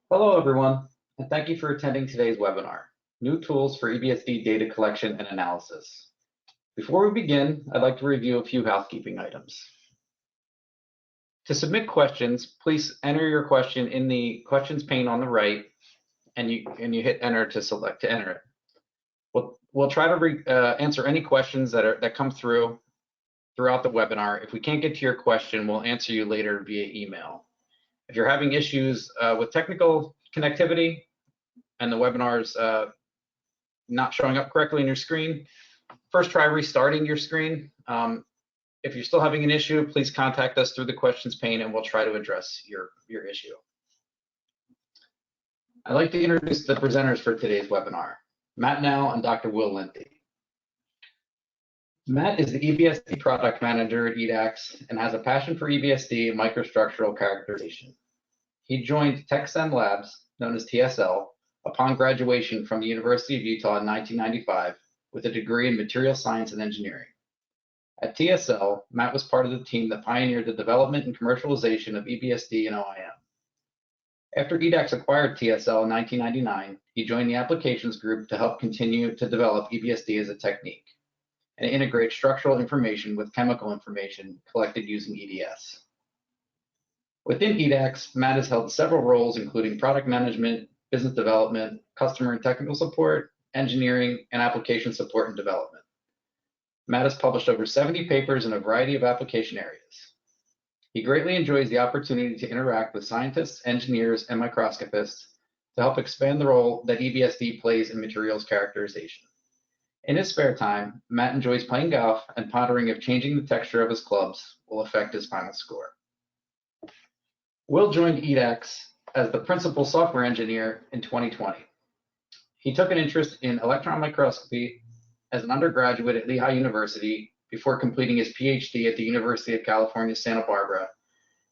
Hello, everyone, and thank you for attending today's webinar, New Tools for EBSD Data Collection and Analysis. Before we begin, I'd like to review a few housekeeping items. To submit questions, please enter your question in the questions pane on the right, and you hit enter to enter it. We'll try to answer any questions that come throughout the webinar. If we can't get to your question, we'll answer you later via email. If you're having issues with technical connectivity and the webinar's not showing up correctly on your screen, first try restarting your screen. If you're still having an issue, please contact us through the questions pane and we'll try to address your issue. I'd like to introduce the presenters for today's webinar, Matt Nell and Dr. Will Linty. Matt is the EBSD product manager at EDAX and has a passion for EBSD and microstructural characterization. He joined TechSem Labs, known as TSL, upon graduation from the University of Utah in 1995 with a degree in material science and engineering. At TSL, Matt was part of the team that pioneered the development and commercialization of EBSD and OIM. After EDAX acquired TSL in 1999, he joined the applications group to help continue to develop EBSD as a technique and integrate structural information with chemical information collected using EDS. Within EDAX, Matt has held several roles, including product management, business development, customer and technical support, engineering, and application support and development. Matt has published over 70 papers in a variety of application areas. He greatly enjoys the opportunity to interact with scientists, engineers, and microscopists to help expand the role that EBSD plays in materials characterization. In his spare time, Matt enjoys playing golf and pondering if changing the texture of his clubs will affect his final score. Will joined EDAX as the principal software engineer in 2020. He took an interest in electron microscopy as an undergraduate at Lehigh University before completing his PhD at the University of California, Santa Barbara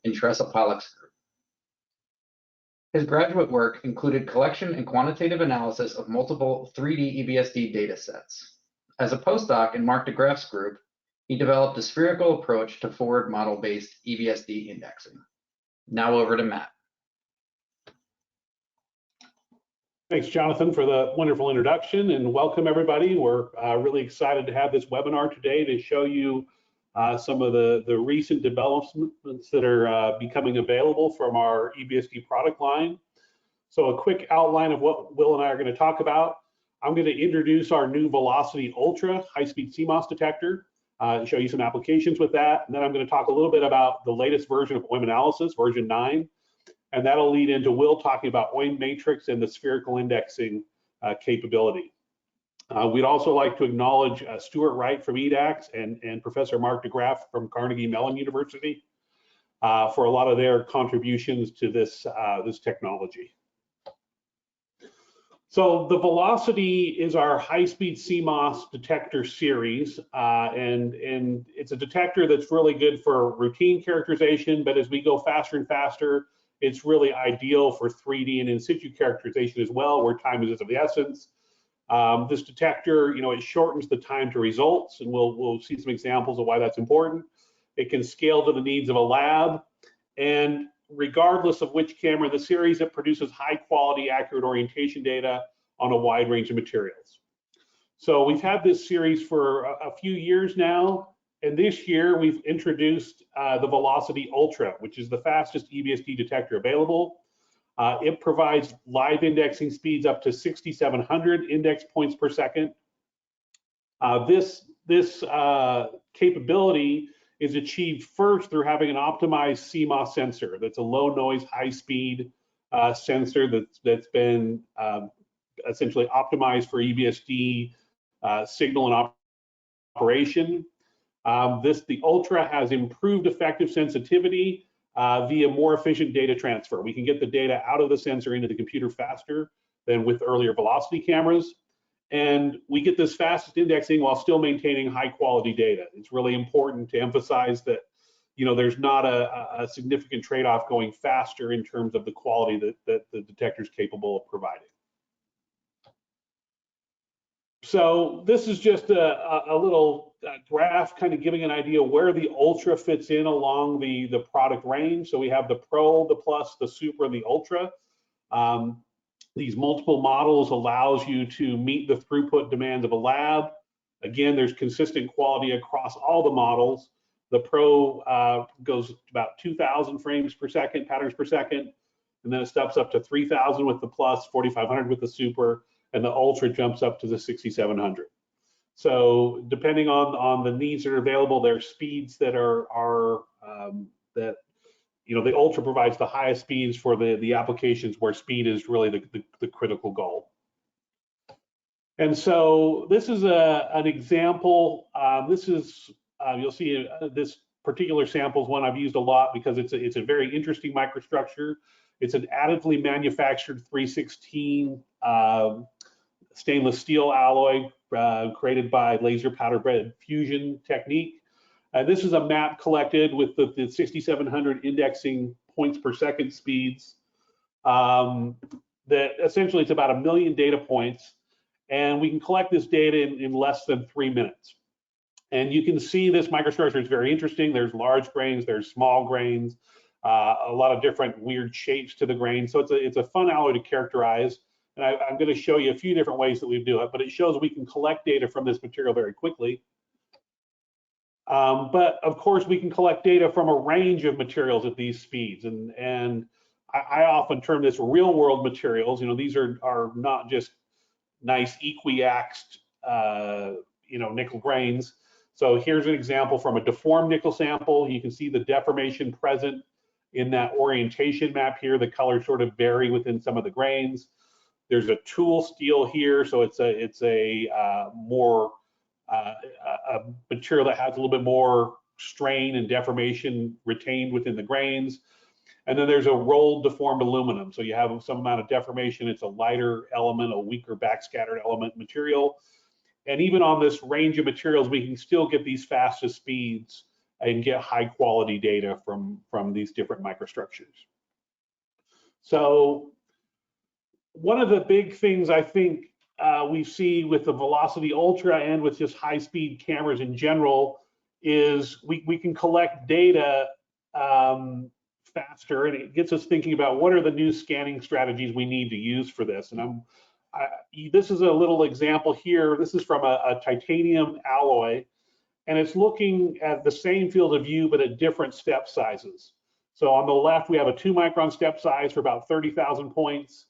in Teresa Pollock's group. His graduate work included collection and quantitative analysis of multiple 3D EBSD data sets. As a postdoc in Mark DeGraff's group, he developed a spherical approach to forward model-based EBSD indexing. Now over to Matt. Thanks, Jonathan, for the wonderful introduction, and welcome everybody. We're really excited to have this webinar today to show you some of the recent developments that are becoming available from our EBSD product line. So a quick outline of what Will and I are going to talk about. I'm going to introduce our new Velocity Ultra high-speed CMOS detector, and show you some applications with that. And then I'm going to talk a little bit about the latest version of OIM Analysis, version 9. And that'll lead into Will talking about OIM Matrix and the spherical indexing capability. We'd also like to acknowledge Stuart Wright from EDAX and Professor Mark DeGraff from Carnegie Mellon University for a lot of their contributions to this technology. So the Velocity is our high-speed CMOS detector series, and it's a detector that's really good for routine characterization, but as we go faster and faster, it's really ideal for 3D and in-situ characterization as well, where time is of the essence. This detector, it shortens the time to results, and we'll see some examples of why that's important. It can scale to the needs of a lab, and regardless of which camera in the series, it produces high quality, accurate orientation data on a wide range of materials. So we've had this series for a few years now, and this year we've introduced the Velocity Ultra, which is the fastest EBSD detector available. It provides live indexing speeds up to 6,700 index points per second. This capability is achieved first through having an optimized CMOS sensor that's a low noise, high speed sensor that's been essentially optimized for EBSD signal and operation. The Ultra has improved effective sensitivity via more efficient data transfer. We can get the data out of the sensor into the computer faster than with earlier Velocity cameras. And we get this fastest indexing while still maintaining high quality data. It's really important to emphasize that there's not a significant trade-off going faster in terms of the quality that the detector is capable of providing. So this is just a little graph kind of giving an idea where the Ultra fits in along the product range. So we have the Pro, the Plus, the Super, and the Ultra. These multiple models allows you to meet the throughput demands of a lab. Again, there's consistent quality across all the models. The Pro goes about 2,000 frames per second, patterns per second, and then it steps up to 3,000 with the Plus, 4,500 with the Super, and the Ultra jumps up to the 6,700. So depending on the needs that are available, there are speeds that that the Ultra provides the highest speeds for the applications where speed is really the critical goal. And so this is an example. This is you'll see this particular sample is one I've used a lot because it's a very interesting microstructure. It's an additively manufactured 316 stainless steel alloy created by laser powder bed fusion technique. This is a map collected with the 6,700 indexing points per second speeds. That essentially it's about 1 million data points, and we can collect this data in less than 3 minutes. And you can see this microstructure is very interesting. There's large grains, there's small grains, a lot of different weird shapes to the grain. So it's a fun alloy to characterize. And I'm going to show you a few different ways that we do it, but it shows we can collect data from this material very quickly. But of course, we can collect data from a range of materials at these speeds, and I often term this real-world materials. These are not just nice equiaxed, nickel grains. So here's an example from a deformed nickel sample. You can see the deformation present in that orientation map here. The colors sort of vary within some of the grains. There's a tool steel here, so it's a material that has a little bit more strain and deformation retained within the grains. And then there's a rolled deformed aluminum. So you have some amount of deformation. It's a lighter element, a weaker backscattered element material. And even on this range of materials, we can still get these fastest speeds and get high quality data from these different microstructures. So one of the big things I think we see with the Velocity Ultra and with just high-speed cameras in general is we can collect data faster, and it gets us thinking about what are the new scanning strategies we need to use for this. And this is a little example here. This is from a titanium alloy, and it's looking at the same field of view but at different step sizes. So on the left, we have a 2-micron step size for about 30,000 points.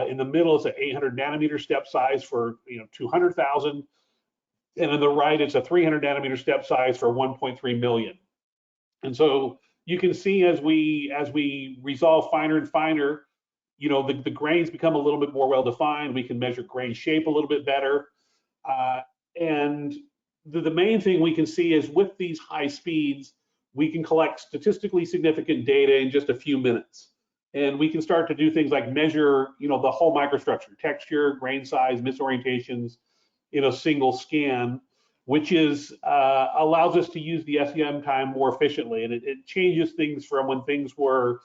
In the middle, it's an 800 nanometer step size for 200,000, and on the right, it's a 300 nanometer step size for 1.3 million. And so you can see as we resolve finer and finer, the grains become a little bit more well defined. We can measure grain shape a little bit better, and the main thing we can see is with these high speeds, we can collect statistically significant data in just a few minutes. And we can start to do things like measure, the whole microstructure, texture, grain size, misorientations in a single scan, which allows us to use the SEM time more efficiently. And it changes things from when things were,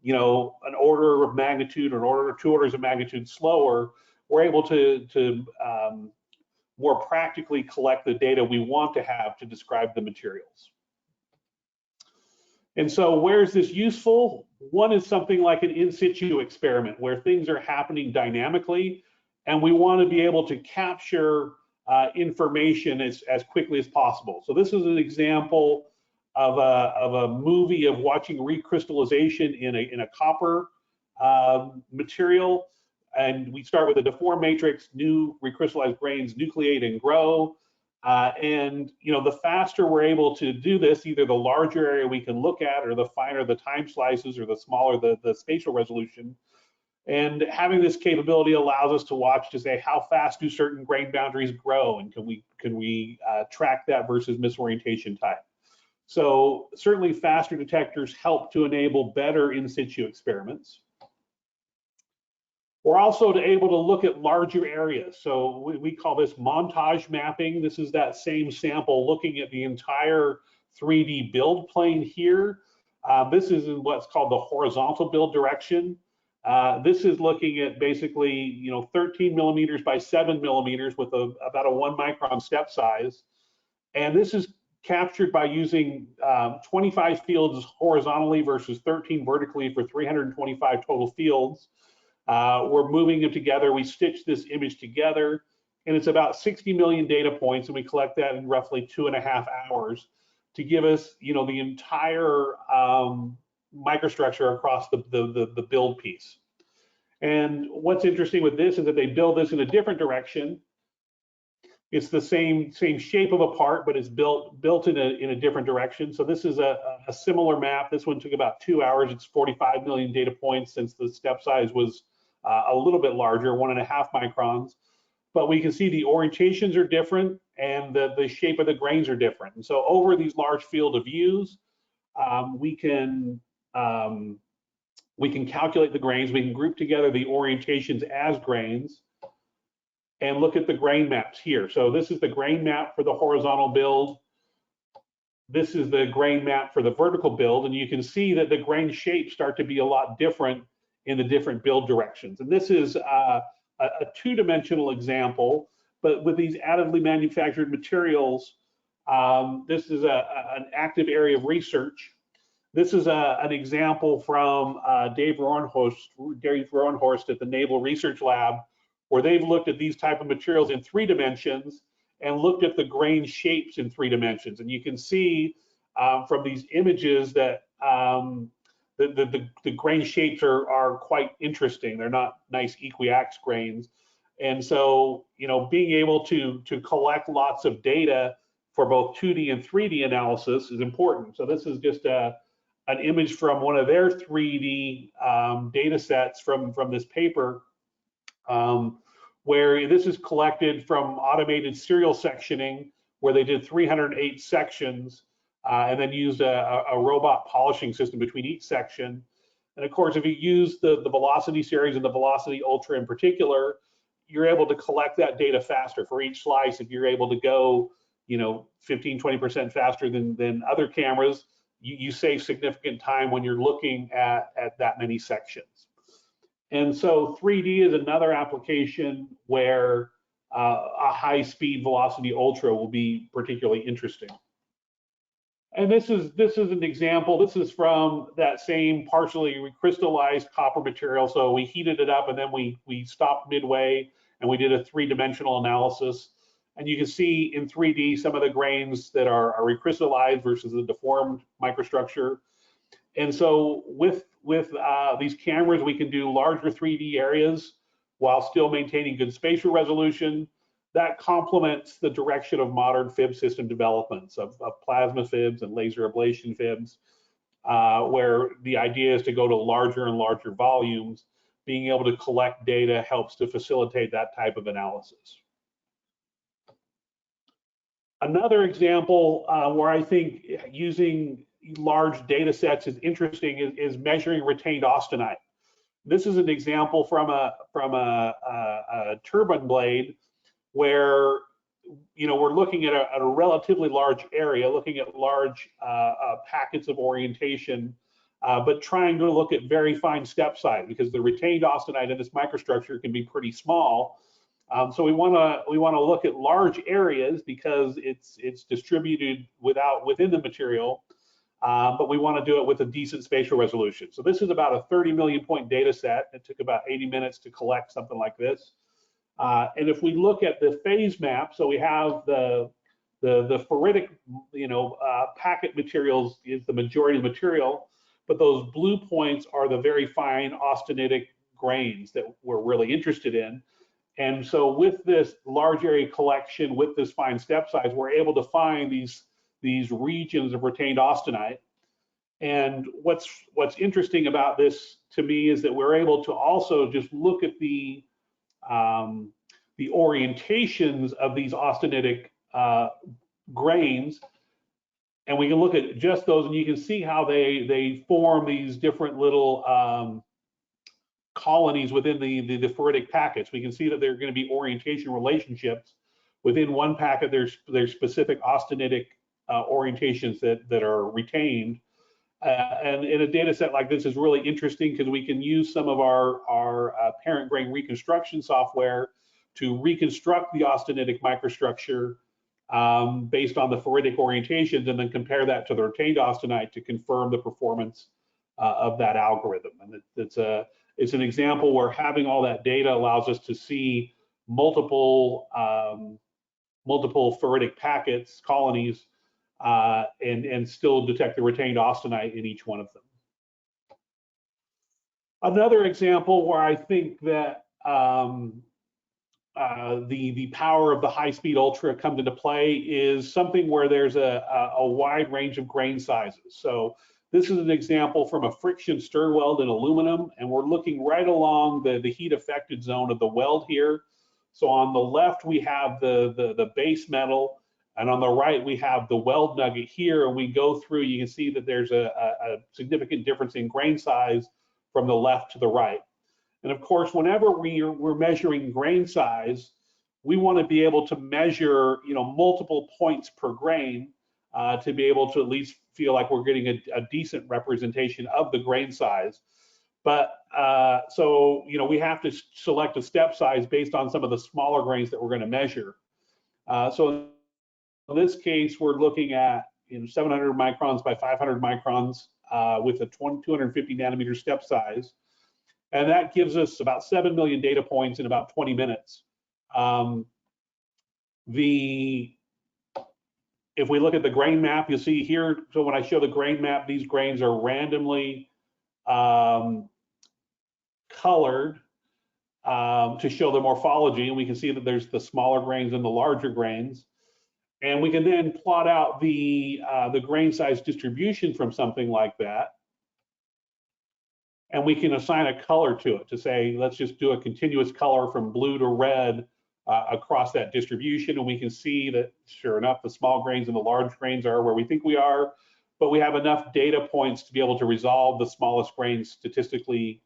an order of magnitude or an order or 2 orders of magnitude slower. We're able to more practically collect the data we want to have to describe the materials. And so where is this useful? One is something like an in-situ experiment where things are happening dynamically, and we want to be able to capture information as quickly as possible. So this is an example of a movie of watching recrystallization in a copper material. And we start with a deformed matrix, new recrystallized grains nucleate and grow. And the faster we're able to do this, either the larger area we can look at, or the finer the time slices, or the smaller the spatial resolution. And having this capability allows us to watch to say how fast do certain grain boundaries grow, and can we track that versus misorientation type. So certainly faster detectors help to enable better in situ experiments. We're also able to look at larger areas. So we call this montage mapping. This is that same sample looking at the entire 3D build plane here. This is in what's called the horizontal build direction. This is looking at basically 13 millimeters by 7 millimeters with about a 1 micron step size. And this is captured by using 25 fields horizontally versus 13 vertically for 325 total fields. We're moving them together. We stitch this image together, and it's about 60 million data points, and we collect that in roughly 2.5 hours to give us, the entire microstructure across the build piece. And what's interesting with this is that they build this in a different direction. It's the same shape of a part, but it's built in a different direction. So this is a similar map. This one took about 2 hours. It's 45 million data points, since the step size was a little bit larger, 1.5 microns. But we can see the orientations are different and the shape of the grains are different. And so over these large field of views, we can calculate the grains. We can group together the orientations as grains and look at the grain maps here. So this is the grain map for the horizontal build. This is the grain map for the vertical build, and you can see that the grain shapes start to be a lot different in the different build directions. And this is a two-dimensional example, but with these additively manufactured materials, this is an active area of research. This is an example from Dave Roenhorst at the Naval Research Lab, where they've looked at these type of materials in 3 dimensions and looked at the grain shapes in 3 dimensions. And you can see from these images that the grain shapes are quite interesting. They're not nice equiax grains. And so, being able to collect lots of data for both 2D and 3D analysis is important. So this is just an image from one of their 3D data sets from this paper, where this is collected from automated serial sectioning, where they did 308 sections and then used a robot polishing system between each section. And of course, if you use the Velocity series and the Velocity Ultra in particular, you're able to collect that data faster for each slice. If you're able to go, 15, 20% faster than other cameras, you save significant time when you're looking at that many sections. And so 3D is another application where a high-speed Velocity Ultra will be particularly interesting. And this is an example. This is from that same partially recrystallized copper material. So we heated it up, and then we stopped midway, and we did a 3-dimensional analysis. And you can see in 3D some of the grains that are recrystallized versus the deformed microstructure. And so with these cameras, we can do larger 3D areas while still maintaining good spatial resolution. That complements the direction of modern fib system developments of plasma fibs and laser ablation fibs, where the idea is to go to larger and larger volumes. Being able to collect data helps to facilitate that type of analysis. Another example where I think using large data sets is interesting is measuring retained austenite. This is an example from a turbine blade where we're looking at a relatively large area, looking at large packets of orientation, but trying to look at very fine step size, because the retained austenite in this microstructure can be pretty small. So we want to look at large areas because it's distributed within the material, but we want to do it with a decent spatial resolution. So this is about a 30 million point data set. It took about 80 minutes to collect something like this. And if we look at the phase map, so we have the ferritic, packet materials is the majority of the material, but those blue points are the very fine austenitic grains that we're really interested in. And so with this large area collection, with this fine step size, we're able to find these regions of retained austenite. And what's interesting about this to me is that we're able to also just look at the orientations of these austenitic grains, and we can look at just those, and you can see how they form these different little colonies within the ferritic packets. We can see that there are going to be orientation relationships within one packet. There's specific austenitic orientations that are retained. And in a data set like this is really interesting because we can use some of our parent grain reconstruction software to reconstruct the austenitic microstructure based on the ferritic orientations, and then compare that to the retained austenite to confirm the performance of that algorithm. And is an example where having all that data allows us to see multiple ferritic packets, colonies, and still detect the retained austenite in each one of them. Another example where I think that the power of the high-speed ultra comes into play is something where there's a wide range of grain sizes. So this is an example from a friction stir weld in aluminum, and we're looking right along the heat affected zone of the weld here. So on the left, we have the base metal, and on the right, we have the weld nugget here, and we go through, you can see that there's a significant difference in grain size from the left to the right. And of course, whenever we're measuring grain size, we want to be able to measure, multiple points per grain to be able to at least feel like we're getting a decent representation of the grain size. But so, we have to select a step size based on some of the smaller grains that we're going to measure. So in this case, we're looking at 700 microns by 500 microns with a 250 nanometer step size. And that gives us about 7 million data points in about 20 minutes. If we look at the grain map, you'll see here, so when I show the grain map, these grains are randomly colored to show the morphology, and we can see that there's the smaller grains and the larger grains. And we can then plot out the grain size distribution from something like that. And we can assign a color to it to say, let's just do a continuous color from blue to red across that distribution. And we can see that, sure enough, the small grains and the large grains are where we think we are, but we have enough data points to be able to resolve the smallest grains statistically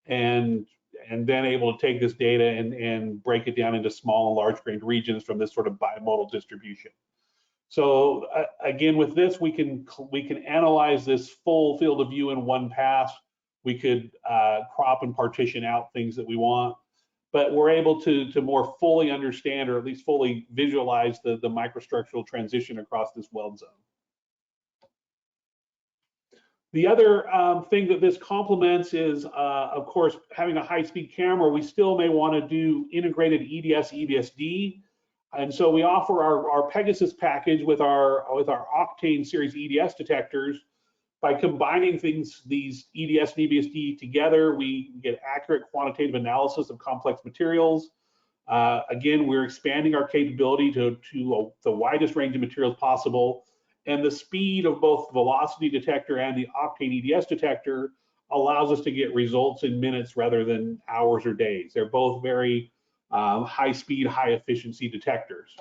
and then able to take this data and break it down into small and large grained regions from this sort of bimodal distribution. So again, with this, we can analyze this full field of view in one pass. We could crop and partition out things that we want, but we're able to more fully understand, or at least fully visualize the microstructural transition across this weld zone. The other thing that this complements is, of course, having a high-speed camera. We still may want to do integrated EDS, EBSD. And so we offer our Pegasus package with our Octane series EDS detectors. By combining these EDS and EBSD together, we get accurate quantitative analysis of complex materials. Again, we're expanding our capability to the widest range of materials possible. And the speed of both the Velocity Detector and the Octane EDS detector allows us to get results in minutes rather than hours or days. They're both very high-speed, high-efficiency detectors.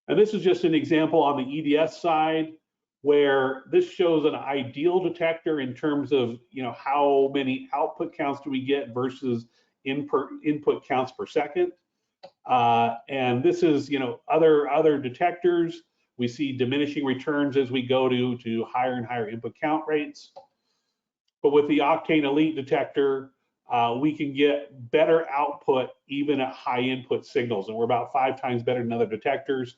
And this is just an example on the EDS side, where this shows an ideal detector in terms of how many output counts do we get versus input counts per second. And this is other detectors. We see diminishing returns as we go to higher and higher input count rates. But with the Octane Elite detector, we can get better output even at high input signals, and we're about 5 times better than other detectors.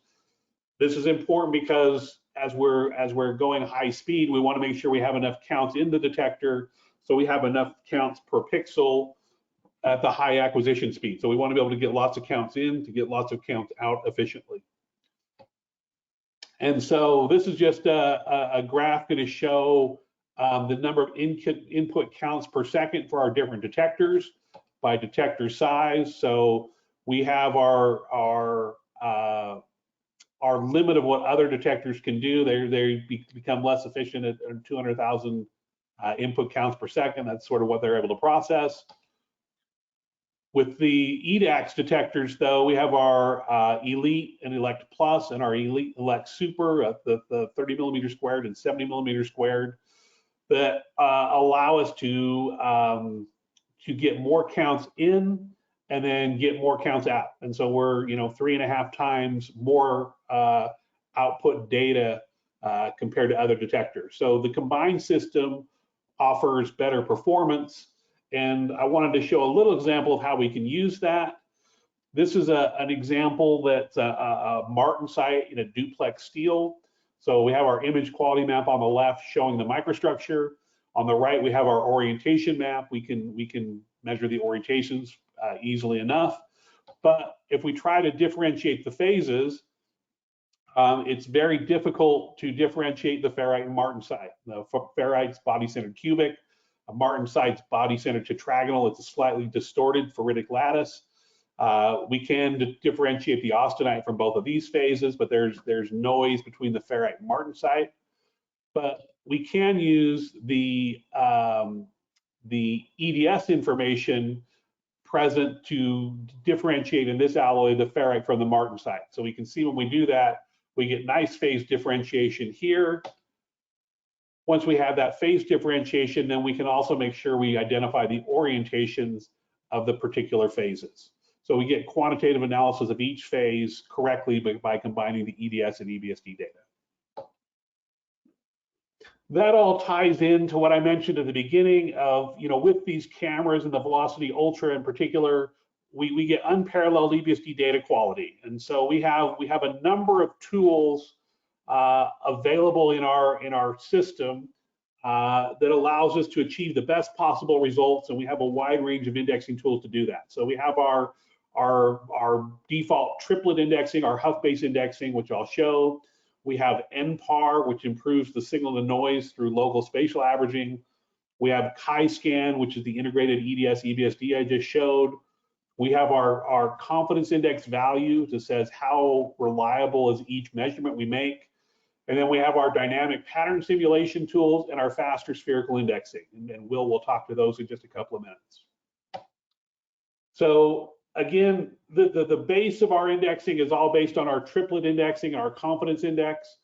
This is important because as we're going high speed, we want to make sure we have enough counts in the detector, so we have enough counts per pixel at the high acquisition speed. So we want to be able to get lots of counts in to get lots of counts out efficiently. And so this is just a graph going to show the number of input counts per second for our different detectors by detector size. So we have our limit of what other detectors can do. They become less efficient at 200,000 input counts per second. That's sort of what they're able to process. With the EDAX detectors, though, we have our Elite and Elect Plus and our Elite Elect Super, the 30 millimeter squared and 70 millimeter squared, that allow us to get more counts in and then get more counts out. And so we're 3.5 times more output data compared to other detectors. So the combined system offers better performance. And I wanted to show a little example of how we can use that. This is an example that's a martensite in a duplex steel. So we have our image quality map on the left showing the microstructure. On the right, we have our orientation map. We can measure the orientations easily enough. But if we try to differentiate the phases, it's very difficult to differentiate the ferrite and martensite. The ferrite's body-centered cubic, martensite's body-centered tetragonal. It's a slightly distorted ferritic lattice. We can differentiate the austenite from both of these phases, but there's noise between the ferrite and martensite. But we can use the EDS information present to differentiate in this alloy the ferrite from the martensite. So we can see when we do that, we get nice phase differentiation here. Once we have that phase differentiation, then we can also make sure we identify the orientations of the particular phases. So we get quantitative analysis of each phase correctly by combining the EDS and EBSD data. That all ties into what I mentioned at the beginning of, with these cameras and the Velocity Ultra in particular, we get unparalleled EBSD data quality. And so we have a number of tools available in our system that allows us to achieve the best possible results, and we have a wide range of indexing tools to do that. So we have our default triplet indexing, our Hough-based indexing, which I'll show. We have NPAR, which improves the signal to noise through local spatial averaging. We have Chi-scan, which is the integrated EDS EBSD I just showed. We have our confidence index value that says how reliable is each measurement we make. And then we have our dynamic pattern simulation tools and our faster spherical indexing. And we'll talk to those in just a couple of minutes. So again, the base of our indexing is all based on our triplet indexing, our confidence index.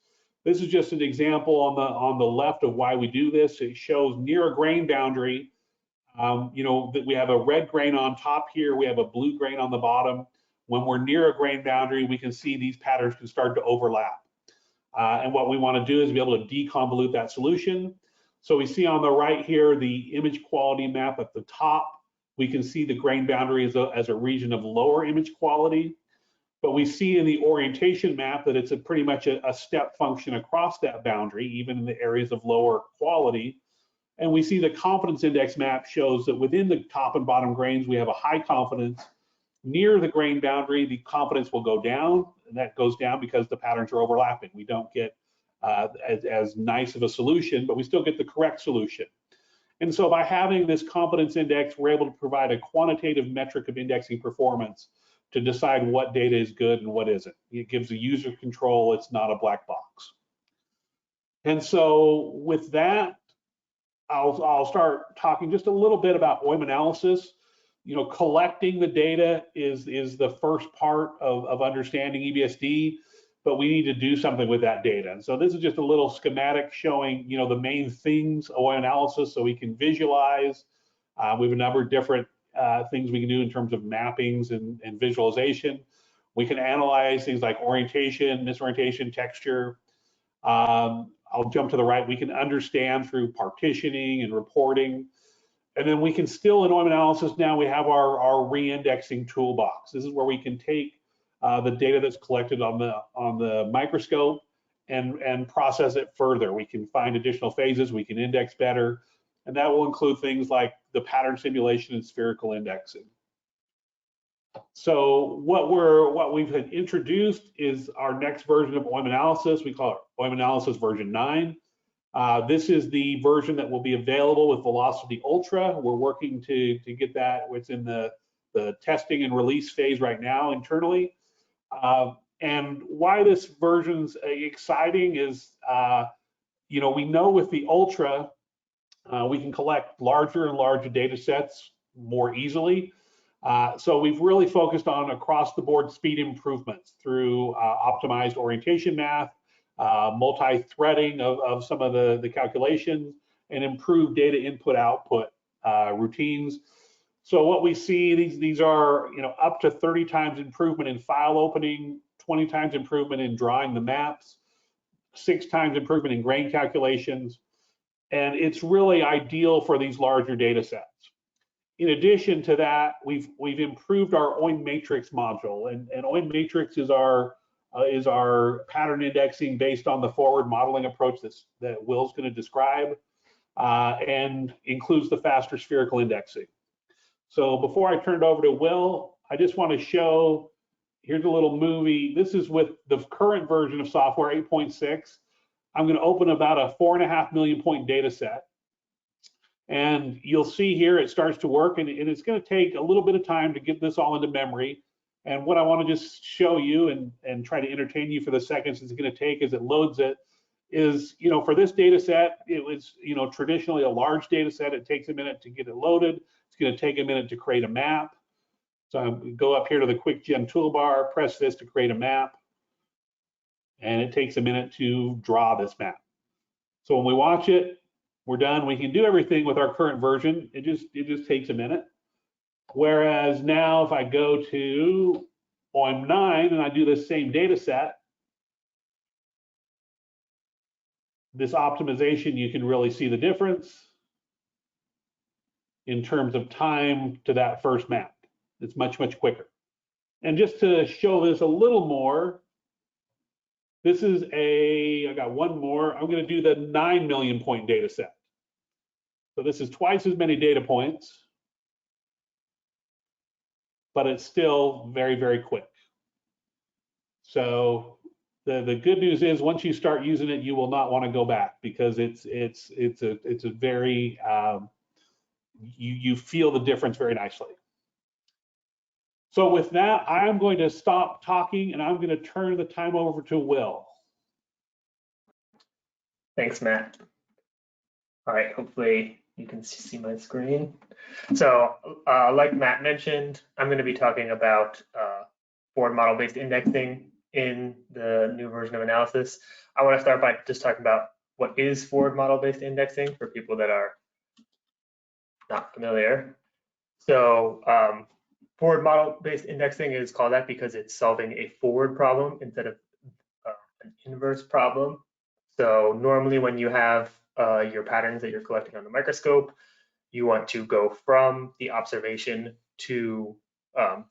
This is just an example on the left of why we do this. It shows near a grain boundary. That we have a red grain on top here, we have a blue grain on the bottom. When we're near a grain boundary, we can see these patterns can start to overlap. And what we want to do is be able to deconvolute that solution. So we see on the right here the image quality map at the top. We can see the grain boundary as a region of lower image quality. But we see in the orientation map that it's pretty much a step function across that boundary, even in the areas of lower quality. And we see the confidence index map shows that within the top and bottom grains, we have a high confidence. Near the grain boundary, the confidence will go down, and that goes down because the patterns are overlapping. We don't get as nice of a solution, but we still get the correct solution. And so by having this confidence index, we're able to provide a quantitative metric of indexing performance to decide what data is good and what isn't. It gives the user control. It's not a black box. And so with that, I'll start talking just a little bit about OIM analysis. Collecting the data is the first part of understanding EBSD, but we need to do something with that data. And so this is just a little schematic showing, the main things of OIM analysis so we can visualize. We have a number of different things we can do in terms of mappings and visualization. We can analyze things like orientation, misorientation, texture. I'll jump to the right. We can understand through partitioning and reporting. And then we can still, in OIM analysis now, we have our re-indexing toolbox. This is where we can take the data that's collected on the microscope and process it further. We can find additional phases, we can index better, and that will include things like the pattern simulation and spherical indexing. So what we've introduced is our next version of OIM analysis. We call it OIM analysis version 9. This is the version that will be available with Velocity Ultra. We're working to get that. It's in the testing and release phase right now internally. And why this version's exciting is, we know with the Ultra, we can collect larger and larger data sets more easily. So we've really focused on across the board speed improvements through optimized orientation math, multi-threading of some of the calculations, and improved data input-output routines. So what we see, these are up to 30 times improvement in file opening, 20 times improvement in drawing the maps, 6 times improvement in grain calculations, and it's really ideal for these larger data sets. In addition to that, we've improved our OIM Matrix module, and OIM Matrix is our pattern indexing based on the forward modeling approach that Will's going to describe. and includes the faster spherical indexing. So before I turn it over to Will, I just want to show, here's a little movie. This is with the current version of software 8.6. I'm going to open about a 4.5 million point data set. And you'll see here it starts to work, and it's going to take a little bit of time to get this all into memory. And what I want to just show you and try to entertain you for the seconds it's going to take as it loads it is, for this data set, it was, traditionally a large data set. It takes a minute to get it loaded. It's going to take a minute to create a map. So I go up here to the Quick Gem toolbar, press this to create a map, and it takes a minute to draw this map. So when we watch it, we're done. We can do everything with our current version. It just takes a minute. Whereas now, if I go to OIM 9 and I do this same data set, this optimization, you can really see the difference in terms of time to that first map. It's much, much quicker. And just to show this a little more, this is I got one more. I'm going to do the 9 million point data set. So this is twice as many data points, but it's still very, very quick. So the good news is once you start using it, you will not want to go back, because it's a very you feel the difference very nicely. So with that, I'm going to stop talking and I'm going to turn the time over to Will. Thanks, Matt. All right, hopefully you can see my screen. So like Matt mentioned, I'm going to be talking about forward model-based indexing in the new version of analysis. I want to start by just talking about what is forward model-based indexing for people that are not familiar. So forward model-based indexing is called that because it's solving a forward problem instead of an inverse problem. So normally when you have your patterns that you're collecting on the microscope, you want to go from the observation to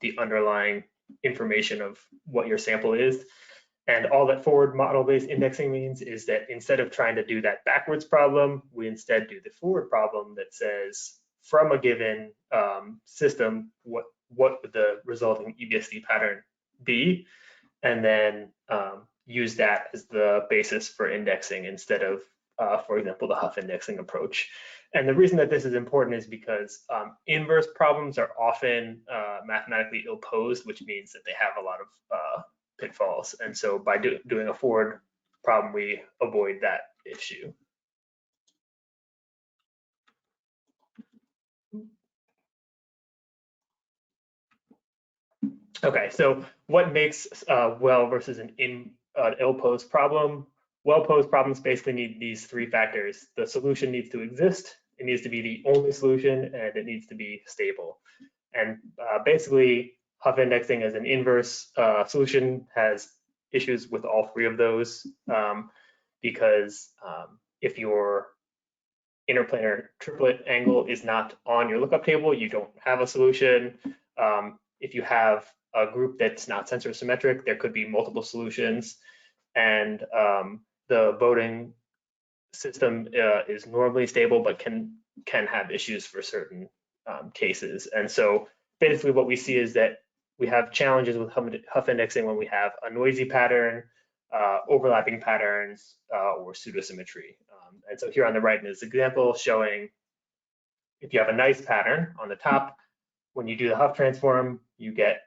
the underlying information of what your sample is. And all that forward model-based indexing means is that instead of trying to do that backwards problem, we instead do the forward problem that says from a given system, what would the resulting EBSD pattern be? And then use that as the basis for indexing instead of, for example, the Hough indexing approach. And the reason that this is important is because inverse problems are often mathematically ill-posed, which means that they have a lot of pitfalls. And so by doing a forward problem, we avoid that issue. Okay, so what makes well versus an ill-posed problem? Well-posed problems basically need these three factors. The solution needs to exist, it needs to be the only solution, and it needs to be stable. And basically, Hough indexing as an inverse solution has issues with all three of those because if your interplanar triplet angle is not on your lookup table, you don't have a solution. If you have a group that's not sensor symmetric, there could be multiple solutions. And the voting system is normally stable, but can have issues for certain cases. And so basically what we see is that we have challenges with Hough indexing when we have a noisy pattern, overlapping patterns, or pseudosymmetry. And so here on the right is an example showing if you have a nice pattern on the top, when you do the Hough transform, you get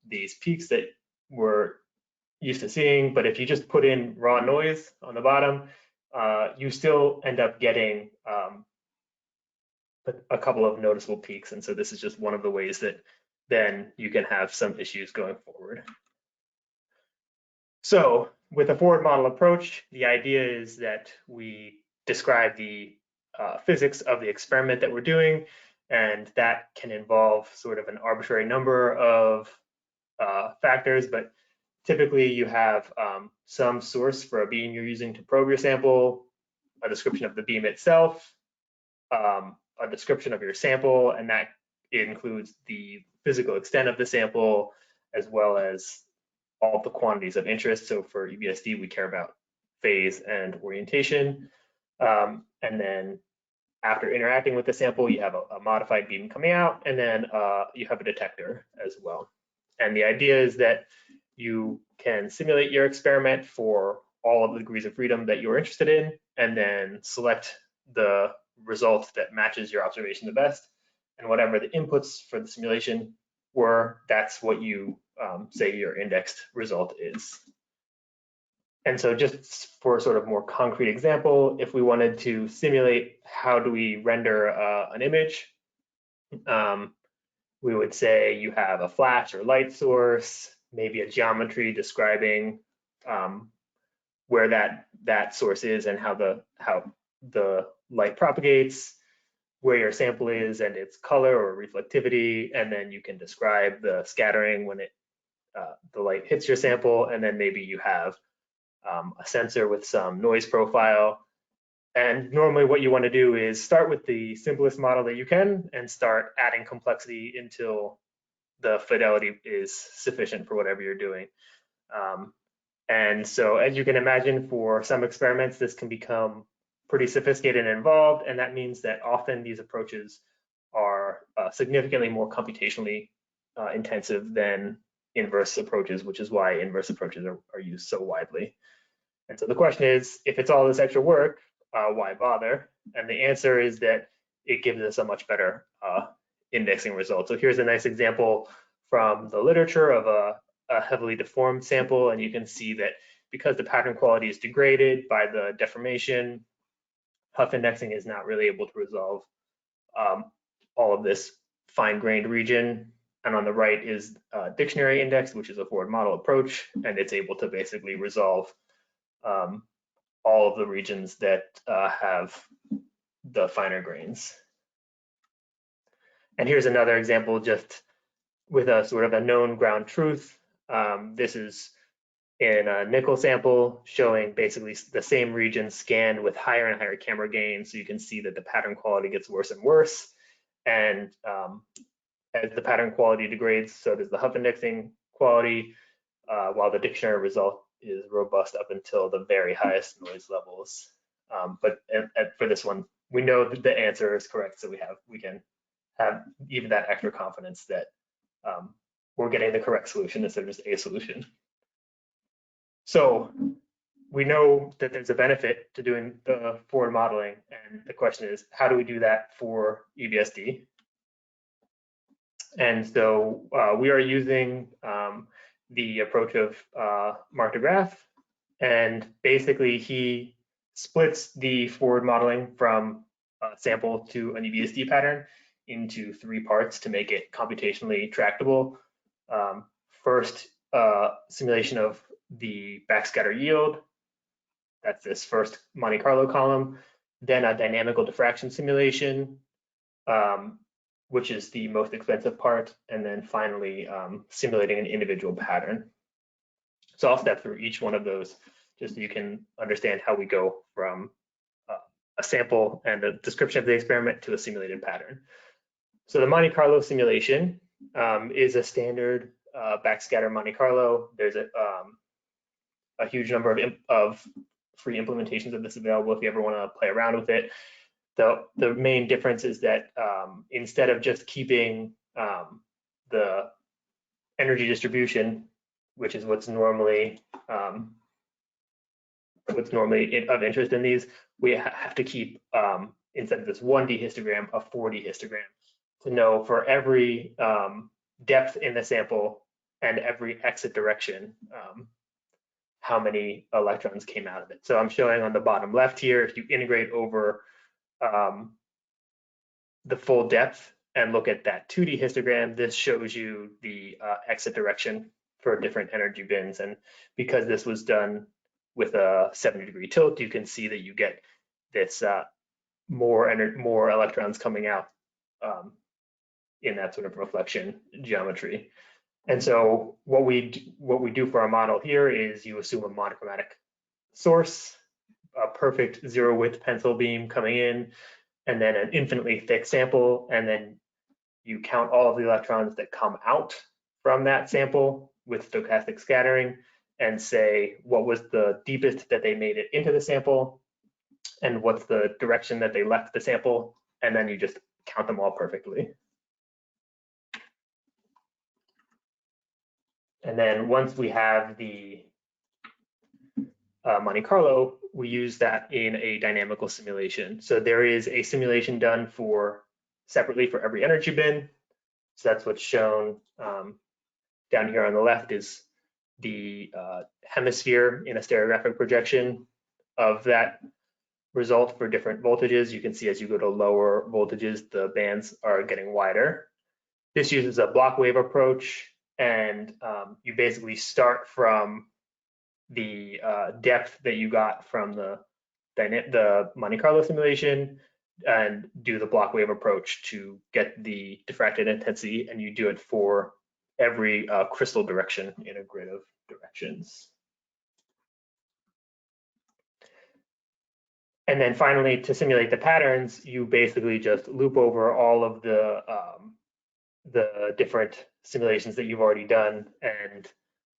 these peaks that we're used to seeing, but if you just put in raw noise on the bottom, you still end up getting a couple of noticeable peaks. And so this is just one of the ways that then you can have some issues going forward. So with a forward model approach, the idea is that we describe the physics of the experiment that we're doing, and that can involve sort of an arbitrary number of factors, but typically you have some source for a beam you're using to probe your sample, a description of the beam itself, a description of your sample, and that includes the physical extent of the sample, as well as all the quantities of interest. So for EBSD, we care about phase and orientation. And then after interacting with the sample, you have a modified beam coming out, and then you have a detector as well. And the idea is that you can simulate your experiment for all of the degrees of freedom that you're interested in, and then select the result that matches your observation the best. And whatever the inputs for the simulation were, that's what you say your indexed result is. And so just for sort of more concrete example, if we wanted to simulate how do we render an image, we would say you have a flash or light source, maybe a geometry describing where that source is and how the light propagates, where your sample is and its color or reflectivity, and then you can describe the scattering when the light hits your sample, and then maybe you have a sensor with some noise profile. And normally what you want to do is start with the simplest model that you can and start adding complexity until the fidelity is sufficient for whatever you're doing. And so as you can imagine, for some experiments, this can become pretty sophisticated and involved, and that means that often these approaches are significantly more computationally intensive than inverse approaches, which is why inverse approaches are used so widely. And so the question is, if it's all this extra work, why bother? And the answer is that it gives us a much better indexing result. So here's a nice example from the literature of a heavily deformed sample, and you can see that because the pattern quality is degraded by the deformation, Hough indexing is not really able to resolve all of this fine-grained region. And on the right is dictionary index, which is a forward model approach, and it's able to basically resolve all of the regions that have the finer grains. And here's another example just with a sort of a known ground truth. This is in a nickel sample showing basically the same region scanned with higher and higher camera gain. So you can see that the pattern quality gets worse and worse. And as the pattern quality degrades, so does the Hough indexing quality, while the dictionary result is robust up until the very highest noise levels. But for this one, we know that the answer is correct, so we can have even that extra confidence that we're getting the correct solution instead of just a solution. So we know that there's a benefit to doing the forward modeling, and the question is, how do we do that for EBSD? And so we are using the approach of Mark de Graaf, and basically he splits the forward modeling from a sample to an EBSD pattern into 3 parts to make it computationally tractable. First, simulation of the backscatter yield. That's this first Monte Carlo column. Then a dynamical diffraction simulation, which is the most expensive part. And then finally, simulating an individual pattern. So I'll step through each one of those just so you can understand how we go from a sample and a description of the experiment to a simulated pattern. So the Monte Carlo simulation is a standard backscatter Monte Carlo. There's a huge number of free implementations of this available if you ever want to play around with it. The main difference is that instead of just keeping the energy distribution, which is what's normally of interest in these, we have to keep instead of this 1D histogram, a 4D histogram to know for every depth in the sample and every exit direction how many electrons came out of it. So I'm showing on the bottom left here, if you integrate over the full depth and look at that 2D histogram, this shows you the exit direction for different energy bins. And because this was done with a 70-degree tilt, you can see that you get this more electrons coming out in that sort of reflection geometry. And so what we do for our model here is you assume a monochromatic source, a perfect zero width pencil beam coming in, and then an infinitely thick sample, and then you count all of the electrons that come out from that sample with stochastic scattering and say what was the deepest that they made it into the sample, and what's the direction that they left the sample, and then you just count them all perfectly. And then once we have the Monte Carlo, we use that in a dynamical simulation. So there is a simulation done separately for every energy bin. So that's what's shown down here on the left is the hemisphere in a stereographic projection of that result for different voltages. You can see as you go to lower voltages, the bands are getting wider. This uses a block wave approach, and you basically start from the depth that you got from the Monte Carlo simulation and do the block wave approach to get the diffracted intensity, and you do it for every crystal direction in a grid of directions. And then finally, to simulate the patterns, you basically just loop over all of the different simulations that you've already done and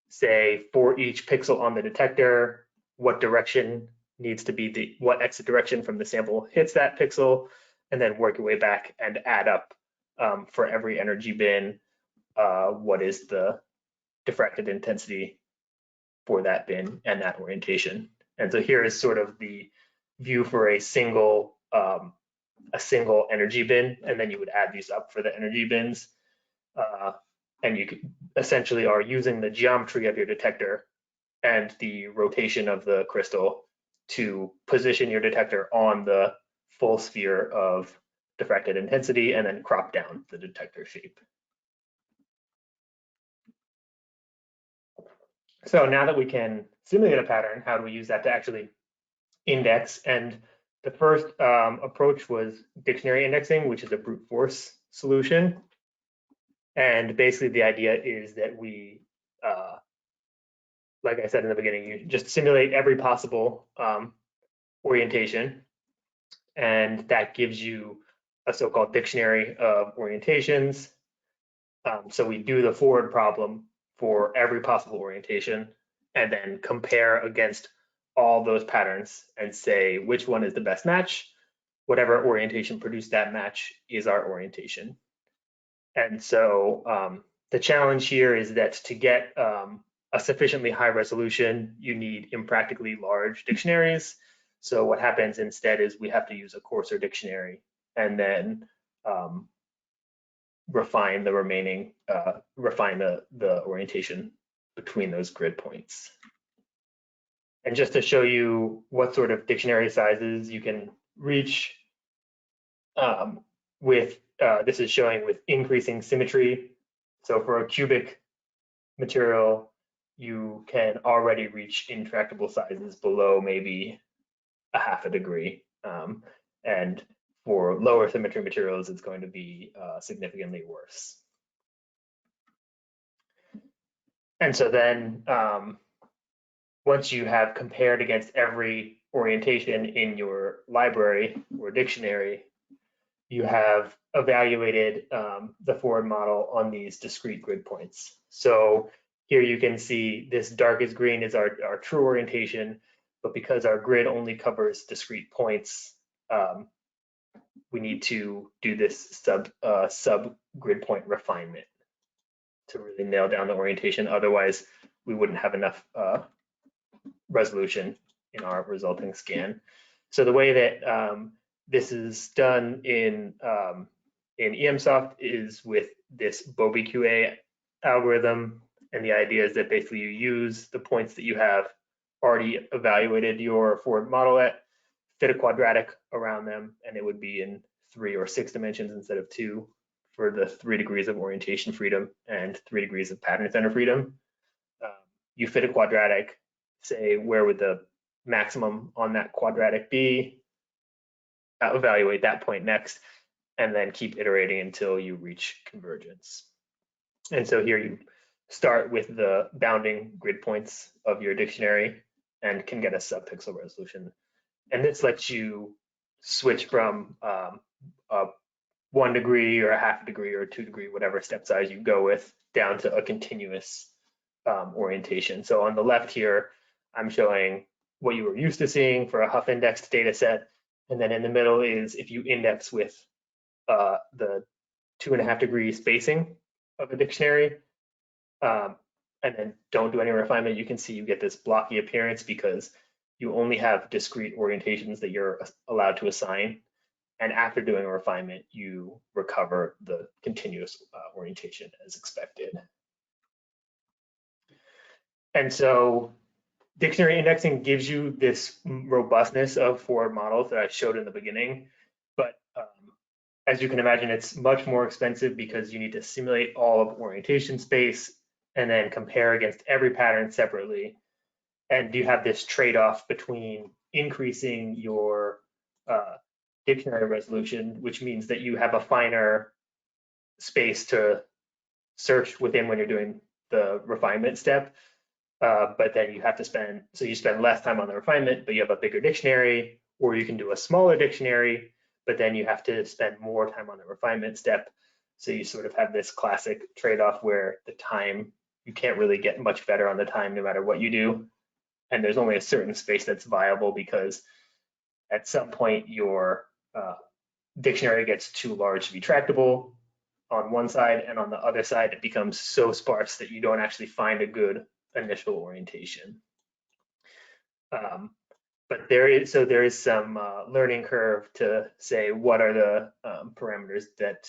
say for each pixel on the detector, what direction needs to be what exit direction from the sample hits that pixel, and then work your way back and add up for every energy bin, what is the diffracted intensity for that bin and that orientation. And so here is sort of the view for a single energy bin, and then you would add these up for the energy bins. And you essentially are using the geometry of your detector and the rotation of the crystal to position your detector on the full sphere of diffracted intensity and then crop down the detector shape. So now that we can simulate a pattern, how do we use that to actually index? And the first approach was dictionary indexing, which is a brute force solution. And basically the idea is that we, like I said in the beginning, you just simulate every possible orientation, and that gives you a so-called dictionary of orientations. So we do the forward problem for every possible orientation and then compare against all those patterns and say which one is the best match. Whatever orientation produced that match is our orientation. And so the challenge here is that to get a sufficiently high resolution, you need impractically large dictionaries. So what happens instead is we have to use a coarser dictionary and then refine the remaining, refine the orientation between those grid points. And just to show you what sort of dictionary sizes you can reach this is showing with increasing symmetry. So for a cubic material, you can already reach intractable sizes below maybe 1/2 degree. And for lower symmetry materials, it's going to be significantly worse. And so then once you have compared against every orientation in your library or dictionary, you have evaluated the forward model on these discrete grid points. So here you can see this darkest green is our true orientation, but because our grid only covers discrete points, we need to do this sub grid point refinement to really nail down the orientation. Otherwise, we wouldn't have enough resolution in our resulting scan. So the way that this is done in EMSoft is with this BOBQA algorithm, and the idea is that basically you use the points that you have already evaluated your forward model at, fit a quadratic around them, and it would be in 3 or 6 dimensions instead of 2 for the 3 degrees of orientation freedom and 3 degrees of pattern center freedom. You fit a quadratic, say where would the maximum on that quadratic be, evaluate that point next, and then keep iterating until you reach convergence. And so here you start with the bounding grid points of your dictionary and can get a sub-pixel resolution. And this lets you switch from a 1 degree or a 1/2 degree or a 2 degree, whatever step size you go with, down to a continuous orientation. So on the left here, I'm showing what you were used to seeing for a Hough indexed data set. And then in the middle is if you index with the 2.5 degree spacing of a dictionary, and then don't do any refinement, you can see you get this blocky appearance because you only have discrete orientations that you're allowed to assign. And after doing a refinement, you recover the continuous orientation as expected. And so dictionary indexing gives you this robustness of forward models that I showed in the beginning. But as you can imagine, it's much more expensive because you need to simulate all of orientation space and then compare against every pattern separately. And you have this trade-off between increasing your dictionary resolution, which means that you have a finer space to search within when you're doing the refinement step. But then you have to spend less time on the refinement, but you have a bigger dictionary, or you can do a smaller dictionary, but then you have to spend more time on the refinement step. So you sort of have this classic trade-off where the time, you can't really get much better on the time no matter what you do. And there's only a certain space that's viable because at some point your dictionary gets too large to be tractable on one side, and on the other side it becomes so sparse that you don't actually find a good initial orientation. But there is some learning curve to say what are the parameters that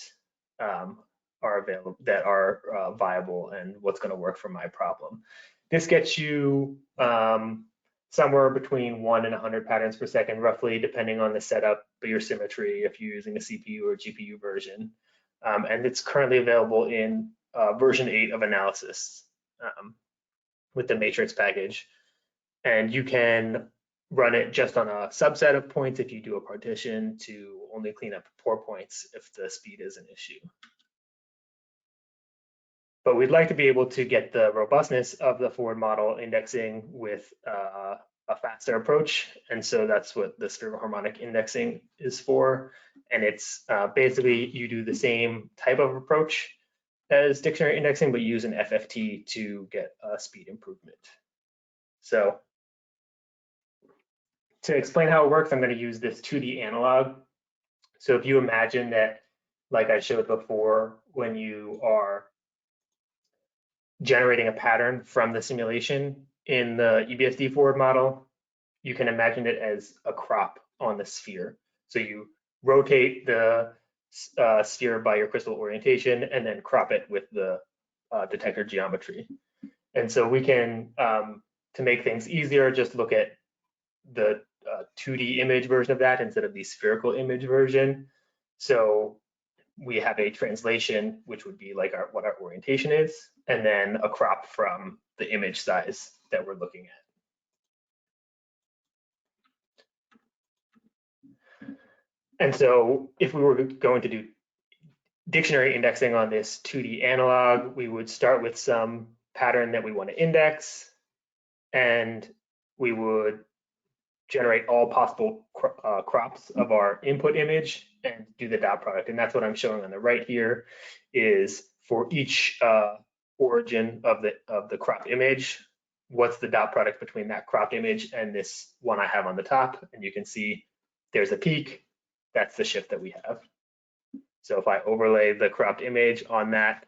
are available, that are viable, and what's going to work for my problem. This gets you somewhere between 1 and 100 patterns per second, roughly, depending on the setup, but your symmetry, if you're using a CPU or GPU version. And it's currently available in version 8 of Analysis with the Matrix package. And you can run it just on a subset of points if you do a partition to only clean up 4 points if the speed is an issue. But we'd like to be able to get the robustness of the forward model indexing with a faster approach. And so that's what the spherical harmonic indexing is for. And it's basically you do the same type of approach as dictionary indexing, but use an FFT to get a speed improvement. So to explain how it works, I'm going to use this 2D analog. So if you imagine that, like I showed before, when you are generating a pattern from the simulation in the EBSD forward model, you can imagine it as a crop on the sphere. So you rotate the sphere by your crystal orientation and then crop it with the detector geometry. And so we can, to make things easier, just look at the 2D image version of that instead of the spherical image version. So we have a translation, which would be like what our orientation is, and then a crop from the image size that we're looking at. And so if we were going to do dictionary indexing on this 2D analog, we would start with some pattern that we want to index, and we would generate all possible crops of our input image and do the dot product. And that's what I'm showing on the right here, is for each origin of the cropped image, what's the dot product between that cropped image and this one I have on the top. And you can see there's a peak. That's the shift that we have. So if I overlay the cropped image on that,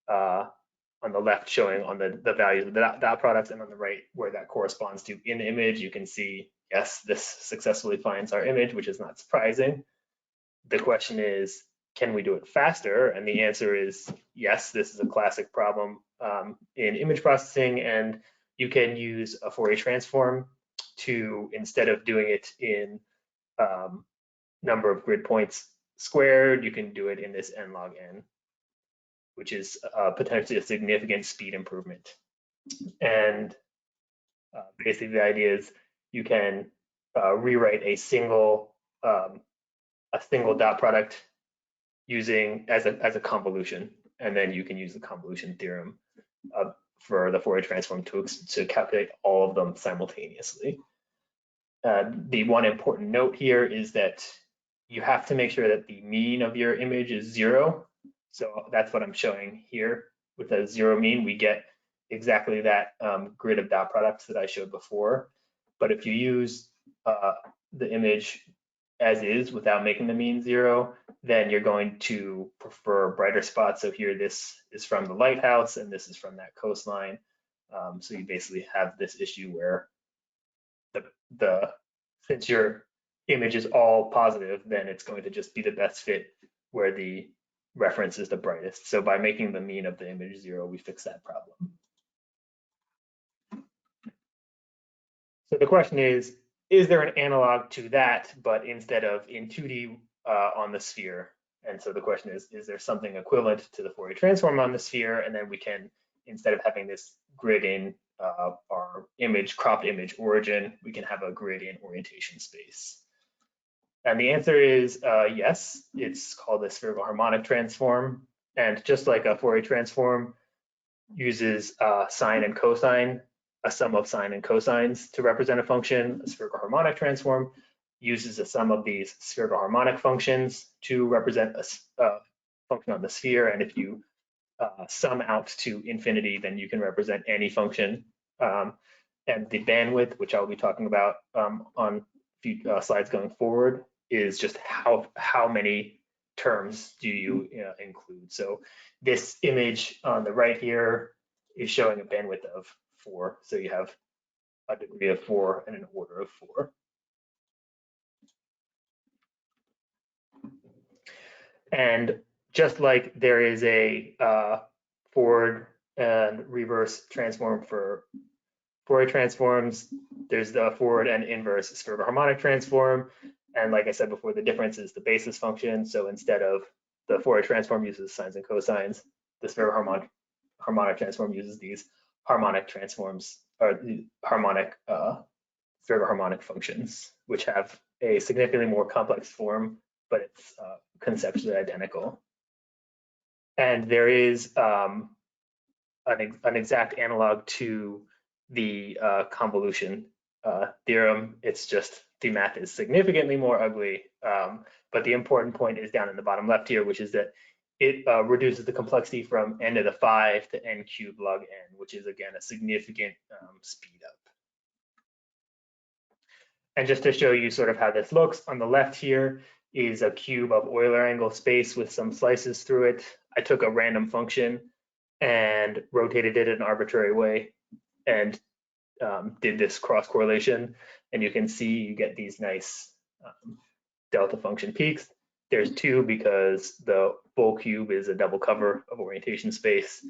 on the left showing on the values of the dot products, and on the right where that corresponds to in the image, you can see, yes, this successfully finds our image, which is not surprising. The question is, can we do it faster? And the answer is yes. This is a classic problem in image processing, and you can use a Fourier transform to, instead of doing it in number of grid points squared, you can do it in this n log n, which is potentially a significant speed improvement. And basically the idea is you can rewrite a single dot product using as a convolution, and then you can use the convolution theorem for the Fourier transform to calculate all of them simultaneously. The one important note here is that you have to make sure that the mean of your image is 0. So that's what I'm showing here. With a 0 mean, we get exactly that grid of dot products that I showed before. But if you use the image as is without making the mean 0, then you're going to prefer brighter spots. So here, this is from the lighthouse, and this is from that coastline. So you basically have this issue where since your image is all positive, then it's going to just be the best fit where the reference is the brightest. So by making the mean of the image 0, we fix that problem. So the question is there an analog to that, but instead of in 2D on the sphere? And so the question is there something equivalent to the Fourier transform on the sphere? And then we can, instead of having this grid in our image, cropped image origin, we can have a grid in orientation space. And the answer is yes. It's called a spherical harmonic transform. And just like a Fourier transform uses sine and cosine, a sum of sine and cosines to represent a function, a spherical harmonic transform uses a sum of these spherical harmonic functions to represent a function on the sphere. And if you sum out to infinity, then you can represent any function. And the bandwidth, which I'll be talking about on a few slides going forward, is just how many terms do you include. So this image on the right here is showing a bandwidth of 4. So you have a degree of 4 and an order of 4. And just like there is a forward and reverse transform for Fourier transforms, there's the forward and inverse spherical harmonic transform. And like I said before, the difference is the basis function. So instead of the Fourier transform uses sines and cosines, the spherical harmonic transform uses these harmonic transforms, or the harmonic spherical harmonic functions, which have a significantly more complex form, but it's conceptually identical. And there is an exact analog to the convolution theorem. It's just the math is significantly more ugly. But the important point is down in the bottom left here, which is that it reduces the complexity from n to the 5 to n cubed log n, which is again a significant speed up. And just to show you sort of how this looks, on the left here is a cube of Euler angle space with some slices through it. I took a random function and rotated it in an arbitrary way and did this cross correlation. And you can see you get these nice delta function peaks. There's 2 because the full cube is a double cover of orientation space.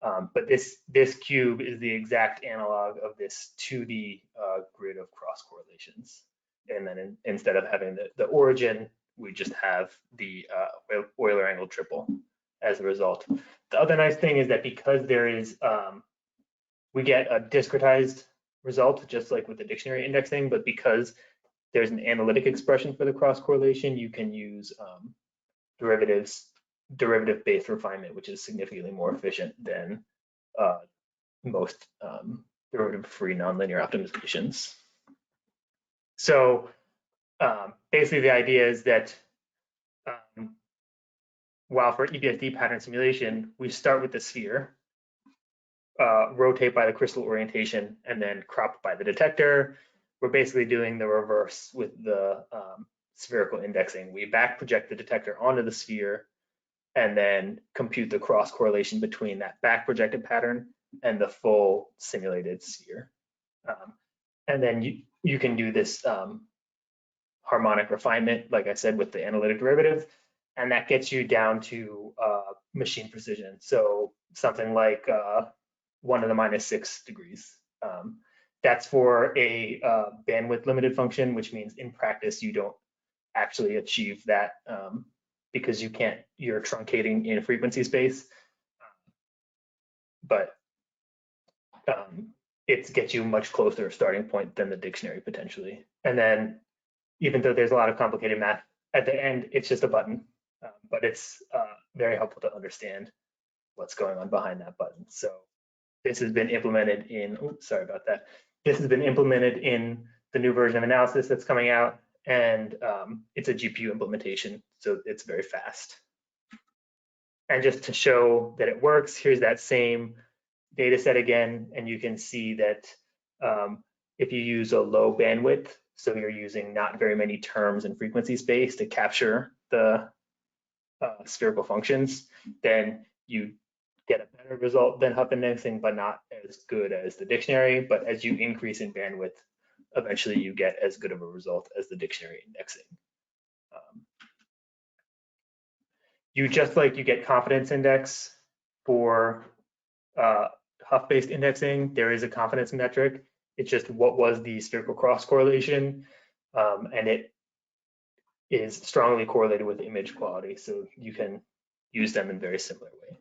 But this cube is the exact analog of this 2D grid of cross correlations. And then instead of having the origin, we just have the Euler angle triple as a result. The other nice thing is that because there is, we get a discretized result, just like with the dictionary indexing, but because there's an analytic expression for the cross correlation, you can use derivative-based refinement, which is significantly more efficient than most derivative-free nonlinear optimizations. So basically the idea is that while for EBSD pattern simulation, we start with the sphere, rotate by the crystal orientation, and then crop by the detector. We're basically doing the reverse with the spherical indexing. We back project the detector onto the sphere and then compute the cross correlation between that back projected pattern and the full simulated sphere. And then you can do this harmonic refinement, like I said, with the analytic derivative, and that gets you down to machine precision. So something like 1 to the -6 degrees. That's for a bandwidth limited function, which means in practice you don't actually achieve that because you're truncating in frequency space. But it gets you much closer starting point than the dictionary potentially. And then even though there's a lot of complicated math, at the end, it's just a button, but it's very helpful to understand what's going on behind that button. So this has been implemented in, oops, sorry about that. This has been implemented in the new version of analysis that's coming out, and it's a GPU implementation, so it's very fast. And just to show that it works, here's that same data set again, and you can see that if you use a low bandwidth, so you're using not very many terms in frequency space to capture the spherical functions, then you get a better result than Hough indexing, but not as good as the dictionary. But as you increase in bandwidth, eventually you get as good of a result as the dictionary indexing. You get confidence index for Hough-based indexing. There is a confidence metric. It's just what was the spherical cross correlation, and it is strongly correlated with image quality. So you can use them in very similar way.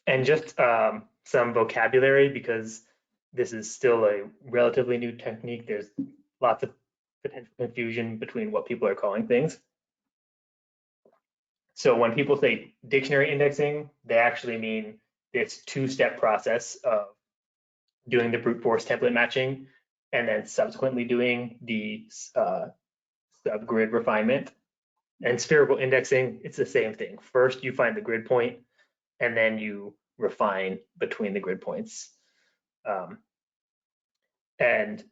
And just some vocabulary, because this is still a relatively new technique. There's lots of potential confusion between what people are calling things. So when people say dictionary indexing, they actually mean this two-step process of doing the brute force template matching and then subsequently doing the subgrid refinement. And spherical indexing, it's the same thing. First, you find the grid point, and then you refine between the grid points. And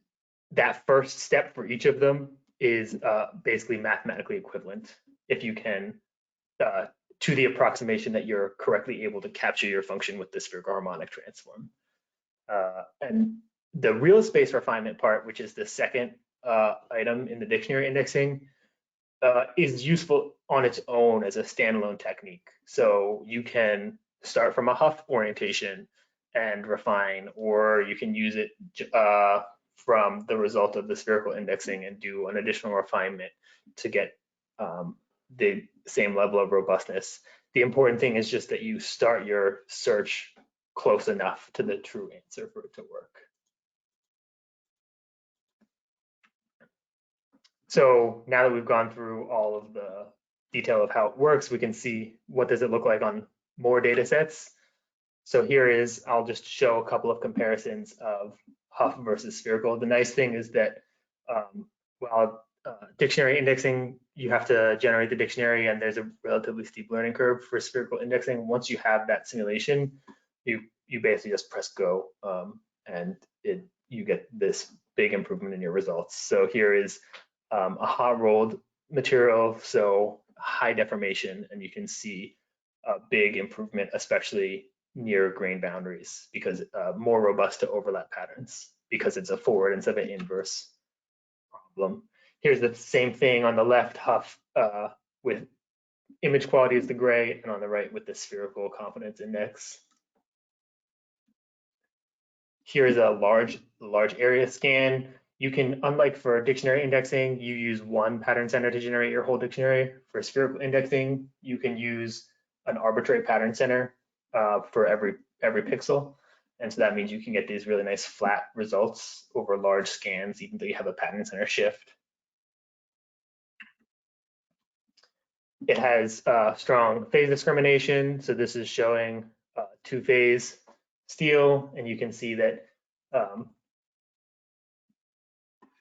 that first step for each of them is basically mathematically equivalent if you can, to the approximation that you're correctly able to capture your function with the spherical harmonic transform. And the real space refinement part, which is the second item in the dictionary indexing, is useful on its own as a standalone technique. So you can start from a Hough orientation and refine, or you can use it from the result of the spherical indexing and do an additional refinement to get the same level of robustness. The important thing is just that you start your search close enough to the true answer for it to work. So now that we've gone through all of the detail of how it works, we can see what does it look like on more data sets. So here is, I'll just show a couple of comparisons of Hough versus spherical. The nice thing is that while dictionary indexing, you have to generate the dictionary and there's a relatively steep learning curve. For spherical indexing, once you have that simulation, you basically just press go and you get this big improvement in your results. So here is a hot rolled material, so high deformation, and you can see a big improvement, especially near grain boundaries, because more robust to overlap patterns, because it's a forward instead of an inverse problem. Here's the same thing on the left, Hough with image quality is the gray, and on the right with the spherical confidence index. Here's a large area scan. You can, unlike for dictionary indexing, you use one pattern center to generate your whole dictionary. For spherical indexing, you can use an arbitrary pattern center for every pixel. And so that means you can get these really nice flat results over large scans, even though you have a pattern center shift. It has strong phase discrimination. So this is showing two-phase steel, and you can see that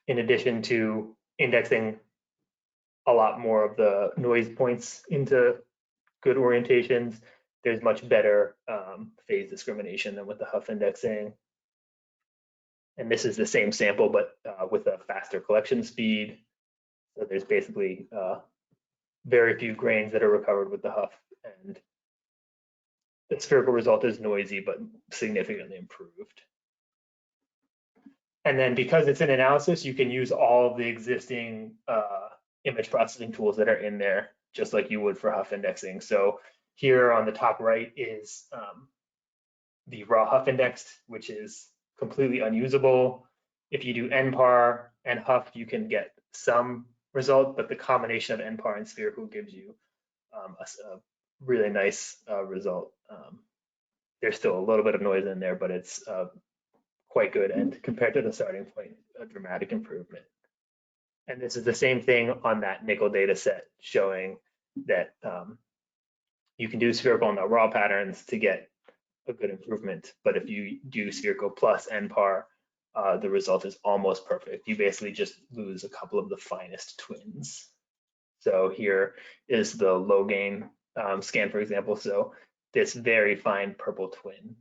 in addition to indexing a lot more of the noise points into good orientations, there's much better phase discrimination than with the Hough indexing. And this is the same sample, but with a faster collection speed. So there's basically very few grains that are recovered with the Hough, and the spherical result is noisy, but significantly improved. And then because it's an analysis, you can use all of the existing image processing tools that are in there, just like you would for Hough indexing. So here on the top right is the raw Hough indexed, which is completely unusable. If you do NPAR and Hough, you can get some result, but the combination of NPAR and spherical gives you a really nice result. There's still a little bit of noise in there, but it's quite good, and compared to the starting point, a dramatic improvement. And this is the same thing on that nickel data set, showing that you can do spherical on the raw patterns to get a good improvement, but if you do spherical plus NPAR, the result is almost perfect. You basically just lose a couple of the finest twins. So here is the low gain scan, for example. So this very fine purple twin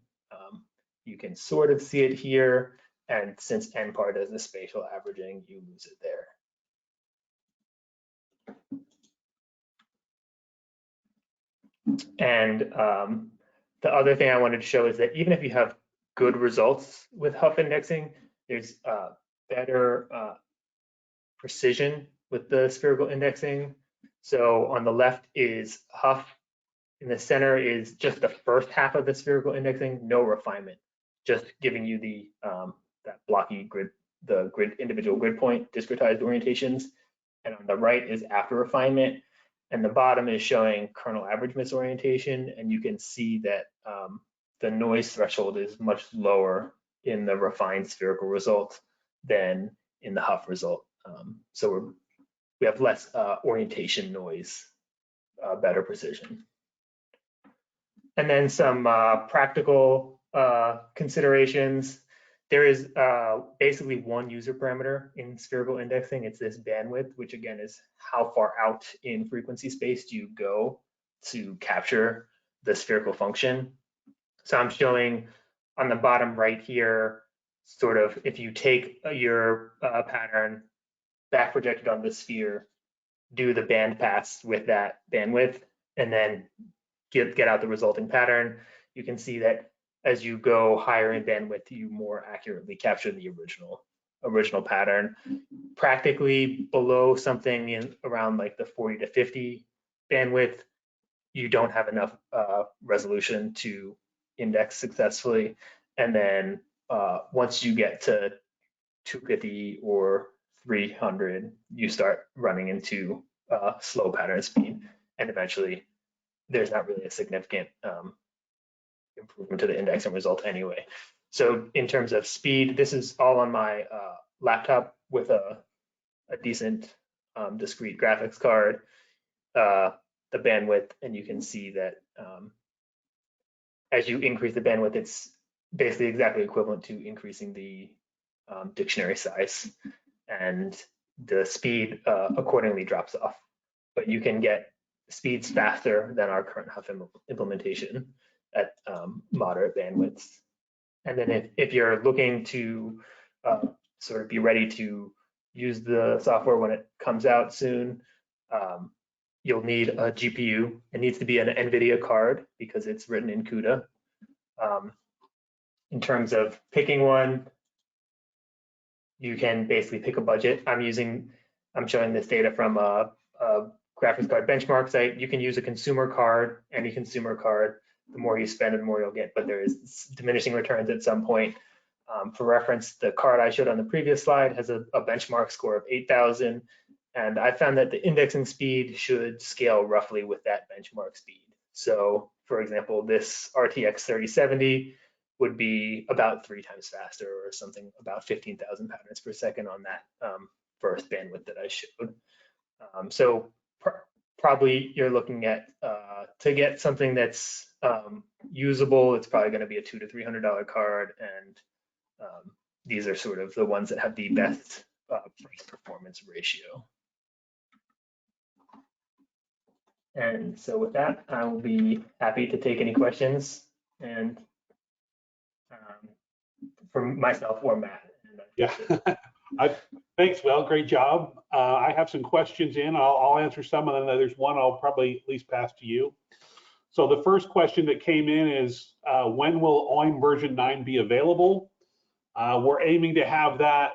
You can sort of see it here, and since NPAR does the spatial averaging, you lose it there. And the other thing I wanted to show is that even if you have good results with Hough indexing, there's better precision with the spherical indexing. So on the left is Hough. In the center is just the first half of the spherical indexing, no refinement, just giving you the that blocky grid, the individual grid point discretized orientations. And on the right is after refinement. And the bottom is showing kernel average misorientation. And you can see that the noise threshold is much lower in the refined spherical result than in the Hough result. So we have less orientation noise, better precision. And then some practical considerations. There is basically one user parameter in spherical indexing. It's this bandwidth, which again is how far out in frequency space do you go to capture the spherical function. So I'm showing on the bottom right here, sort of if you take your pattern back projected on the sphere, do the band pass with that bandwidth, and then get out the resulting pattern, you can see that as you go higher in bandwidth, you more accurately capture the original pattern. Practically below something in around like the 40 to 50 bandwidth, you don't have enough resolution to index successfully. And then once you get to 250 or 300, you start running into slow pattern speed, and eventually there's not really a significant improvement to the index and result anyway. So in terms of speed, this is all on my laptop with a decent discrete graphics card, the bandwidth, and you can see that as you increase the bandwidth, it's basically exactly equivalent to increasing the dictionary size, and the speed accordingly drops off. But you can get speeds faster than our current Hough implementation at moderate bandwidths. And then if you're looking to sort of be ready to use the software when it comes out soon, you'll need a GPU. It needs to be an NVIDIA card because it's written in CUDA. In terms of picking one, you can basically pick a budget. I'm showing this data from a graphics card benchmark site. You can use a consumer card, any consumer card. The more you spend, the more you'll get, but there is diminishing returns at some point. For reference, the card I showed on the previous slide has a benchmark score of 8,000, and I found that the indexing speed should scale roughly with that benchmark speed. So, for example, this RTX 3070 would be about 3 times faster, or something about 15,000 patterns per second on that first bandwidth that I showed. So probably you're looking at to get something that's usable, it's probably going to be a $200 to $300 card, and these are sort of the ones that have the best price performance ratio. And so with that, I will be happy to take any questions, and from myself or Matt. Yeah. Thanks, Will. Great job. I have some questions in. I'll answer some, and then there's one I'll probably at least pass to you. So the first question that came in is, when will OIM version 9 be available? We're aiming to have that.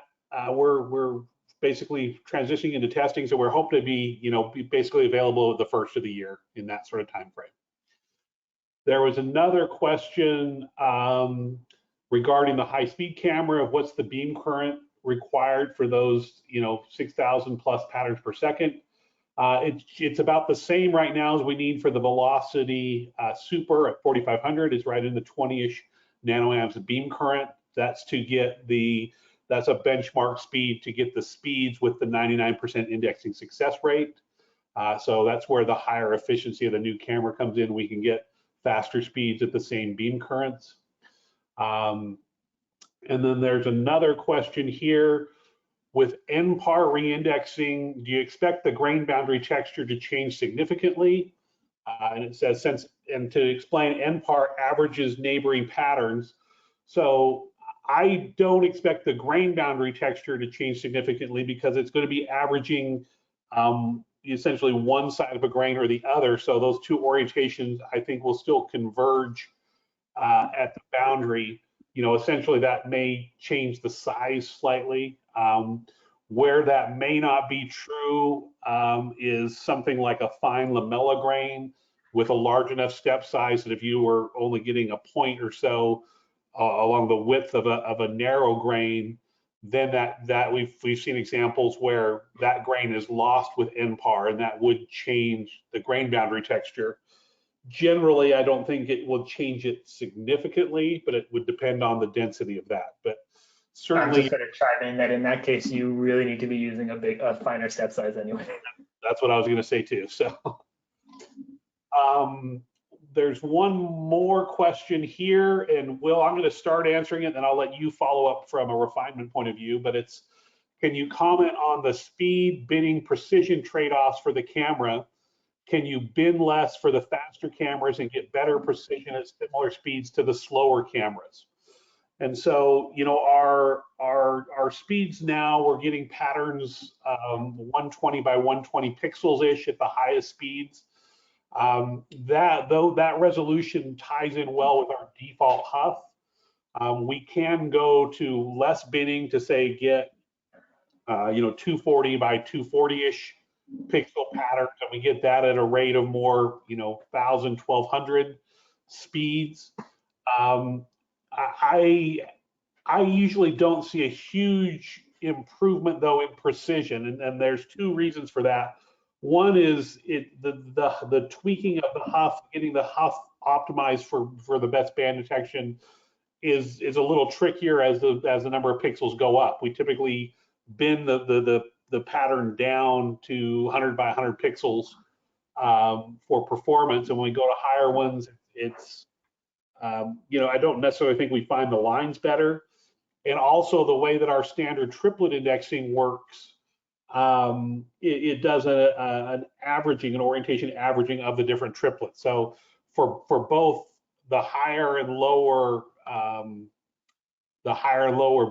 We're basically transitioning into testing, so we're hoping to be basically available the first of the year in that sort of time frame. There was another question regarding the high-speed camera of what's the beam current required for those 6,000 plus patterns per second. It's about the same right now as we need for the Velocity Super at 4,500. Is right in the 20-ish nanoamps of beam current. That's to get that's a benchmark speed to get the speeds with the 99% indexing success rate. So that's where the higher efficiency of the new camera comes in. We can get faster speeds at the same beam currents. And then there's another question here. With NPAR reindexing, do you expect the grain boundary texture to change significantly? And it says, to explain, NPAR averages neighboring patterns. So I don't expect the grain boundary texture to change significantly because it's going to be averaging essentially one side of a grain or the other. So those two orientations, I think, will still converge at the boundary. Essentially that may change the size slightly. Where that may not be true is something like a fine lamella grain with a large enough step size that if you were only getting a point or so along the width of a narrow grain, then that we've seen examples where that grain is lost with NPAR, and that would change the grain boundary texture. Generally, I don't think it will change it significantly, but it would depend on the density of that. But certainly, I'm just going to chime in that in that case, you really need to be using a finer step size anyway. That's what I was going to say too. So there's one more question here, and Will, I'm going to start answering it, and I'll let you follow up from a refinement point of view. But it's, can you comment on the speed, binning, precision trade-offs for the camera? Can you bin less for the faster cameras and get better precision at similar speeds to the slower cameras? And so, our speeds now, we're getting patterns 120 by 120 pixels-ish at the highest speeds. That resolution ties in well with our default Hough. We can go to less binning to say get 240 by 240-ish pixel patterns, and we get that at a rate of more 1,000, 1,200 speeds. I usually don't see a huge improvement though in precision, and there's two reasons for that. One is the tweaking of the Hough, getting the Hough optimized for the best band detection is a little trickier as the number of pixels go up. We typically bin the pattern down to 100 by 100 pixels for performance, and when we go to higher ones, it's I don't necessarily think we find the lines better. And also the way that our standard triplet indexing works, it does an averaging, an orientation averaging of the different triplets. So for both the higher and lower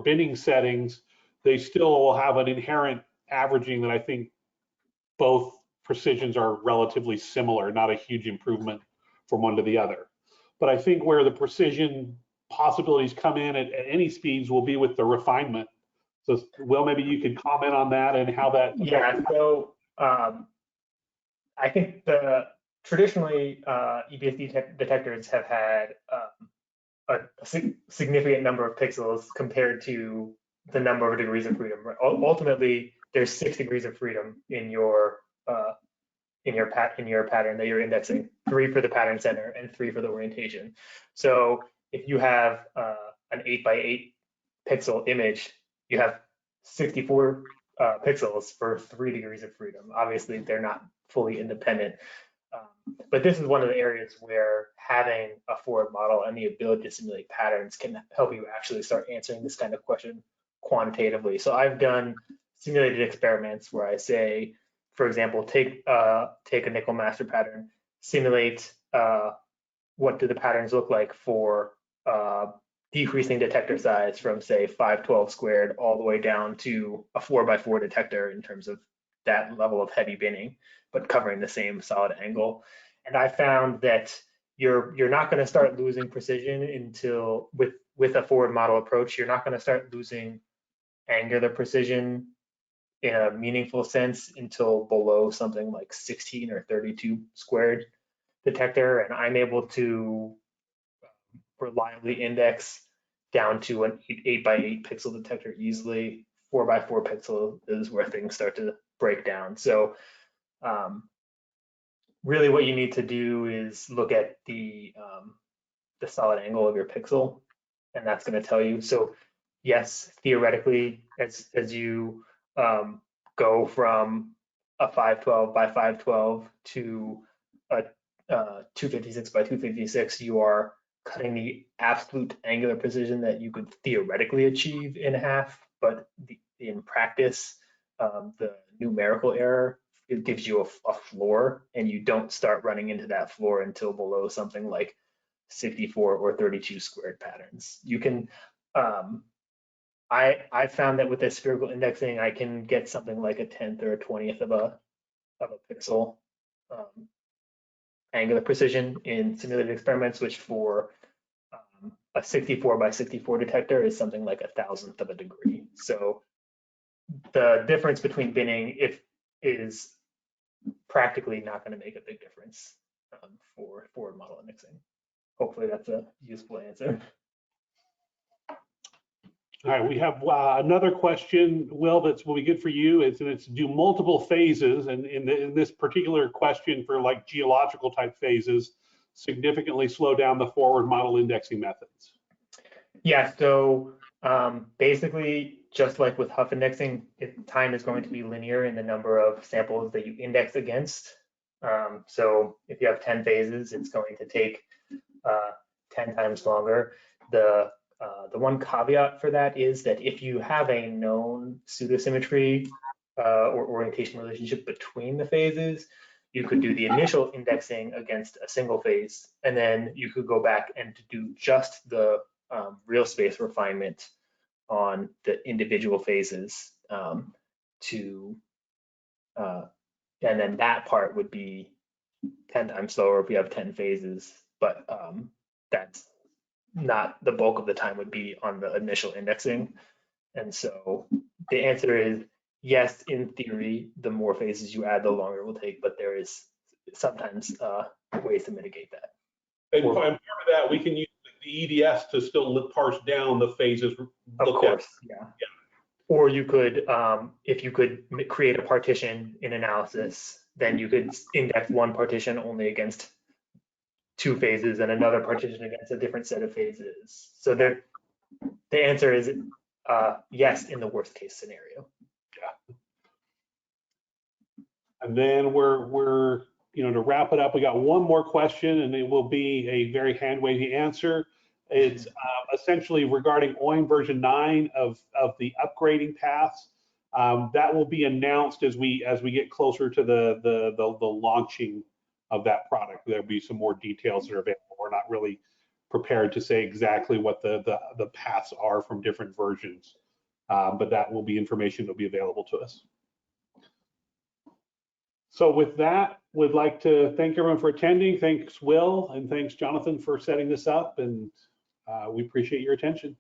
binning settings, they still will have an inherent averaging that I think both precisions are relatively similar, not a huge improvement from one to the other. But I think where the precision possibilities come in at any speeds will be with the refinement. So Will, maybe you could comment on that and how that. Yeah, so I think traditionally EBSD detectors have had a significant number of pixels compared to the number of degrees of freedom. Ultimately, there's 6 degrees of freedom in your pattern that you're indexing, 3 for the pattern center and 3 for the orientation. So if you have an 8 by 8 pixel image, you have 64 pixels for 3 degrees of freedom. Obviously, they're not fully independent. But this is one of the areas where having a forward model and the ability to simulate patterns can help you actually start answering this kind of question quantitatively. So I've done simulated experiments where I say, for example, take a nickel master pattern, simulate what do the patterns look like for decreasing detector size from say 512 squared all the way down to a 4x4 detector in terms of that level of heavy binning, but covering the same solid angle. And I found that you're not going to start losing precision until with a forward model approach, you're not going to start losing angular precision in a meaningful sense until below something like 16 or 32 squared detector. And I'm able to reliably index down to an 8 by 8 pixel detector easily. 4 by 4 pixel is where things start to break down. So really what you need to do is look at the solid angle of your pixel, and that's going to tell you. So yes, theoretically, as you go from a 512 by 512 to a 256 by 256, you are cutting the absolute angular precision that you could theoretically achieve in half, but in practice, the numerical error, it gives you a floor, and you don't start running into that floor until below something like 64 or 32 squared patterns. You can, I found that with the spherical indexing, I can get something like a 10th or a 20th of a pixel angular precision in simulated experiments, which for a 64 by 64 detector is something like 1,000th of a degree. So the difference between binning is practically not going to make a big difference for forward model indexing. Hopefully that's a useful answer. All right, we have another question, Will, that's will be good for you. It's do multiple phases, and in this particular question for like geological type phases, significantly slow down the forward model indexing methods? Yeah, so basically, just like with Hough indexing, time is going to be linear in the number of samples that you index against. So if you have 10 phases, it's going to take 10 times longer. The one caveat for that is that if you have a known pseudosymmetry or orientation relationship between the phases, you could do the initial indexing against a single phase, and then you could go back and do just the real space refinement on the individual phases and then that part would be 10 times slower if you have 10 phases, but that's not the bulk of the time would be on the initial indexing. And so the answer is yes, in theory, the more phases you add, the longer it will take, but there is sometimes ways to mitigate that. And part of that, we can use the EDS to still parse down the phases. Of course, yeah. Or you could, if you could create a partition in analysis, then you could index one partition only against 2 phases and another partition against a different set of phases. So the answer is yes in the worst case scenario. Yeah. And then we're to wrap it up, we got one more question, and it will be a very hand-wavy answer. It's essentially regarding OIM version 9 of the upgrading paths. That will be announced as we get closer to the launching of that product. There'll be some more details that are available. We're not really prepared to say exactly what the paths are from different versions, but that will be information that will be available to us. So with that, we'd like to thank everyone for attending. Thanks, Will, and thanks, Jonathan, for setting this up, and we appreciate your attention.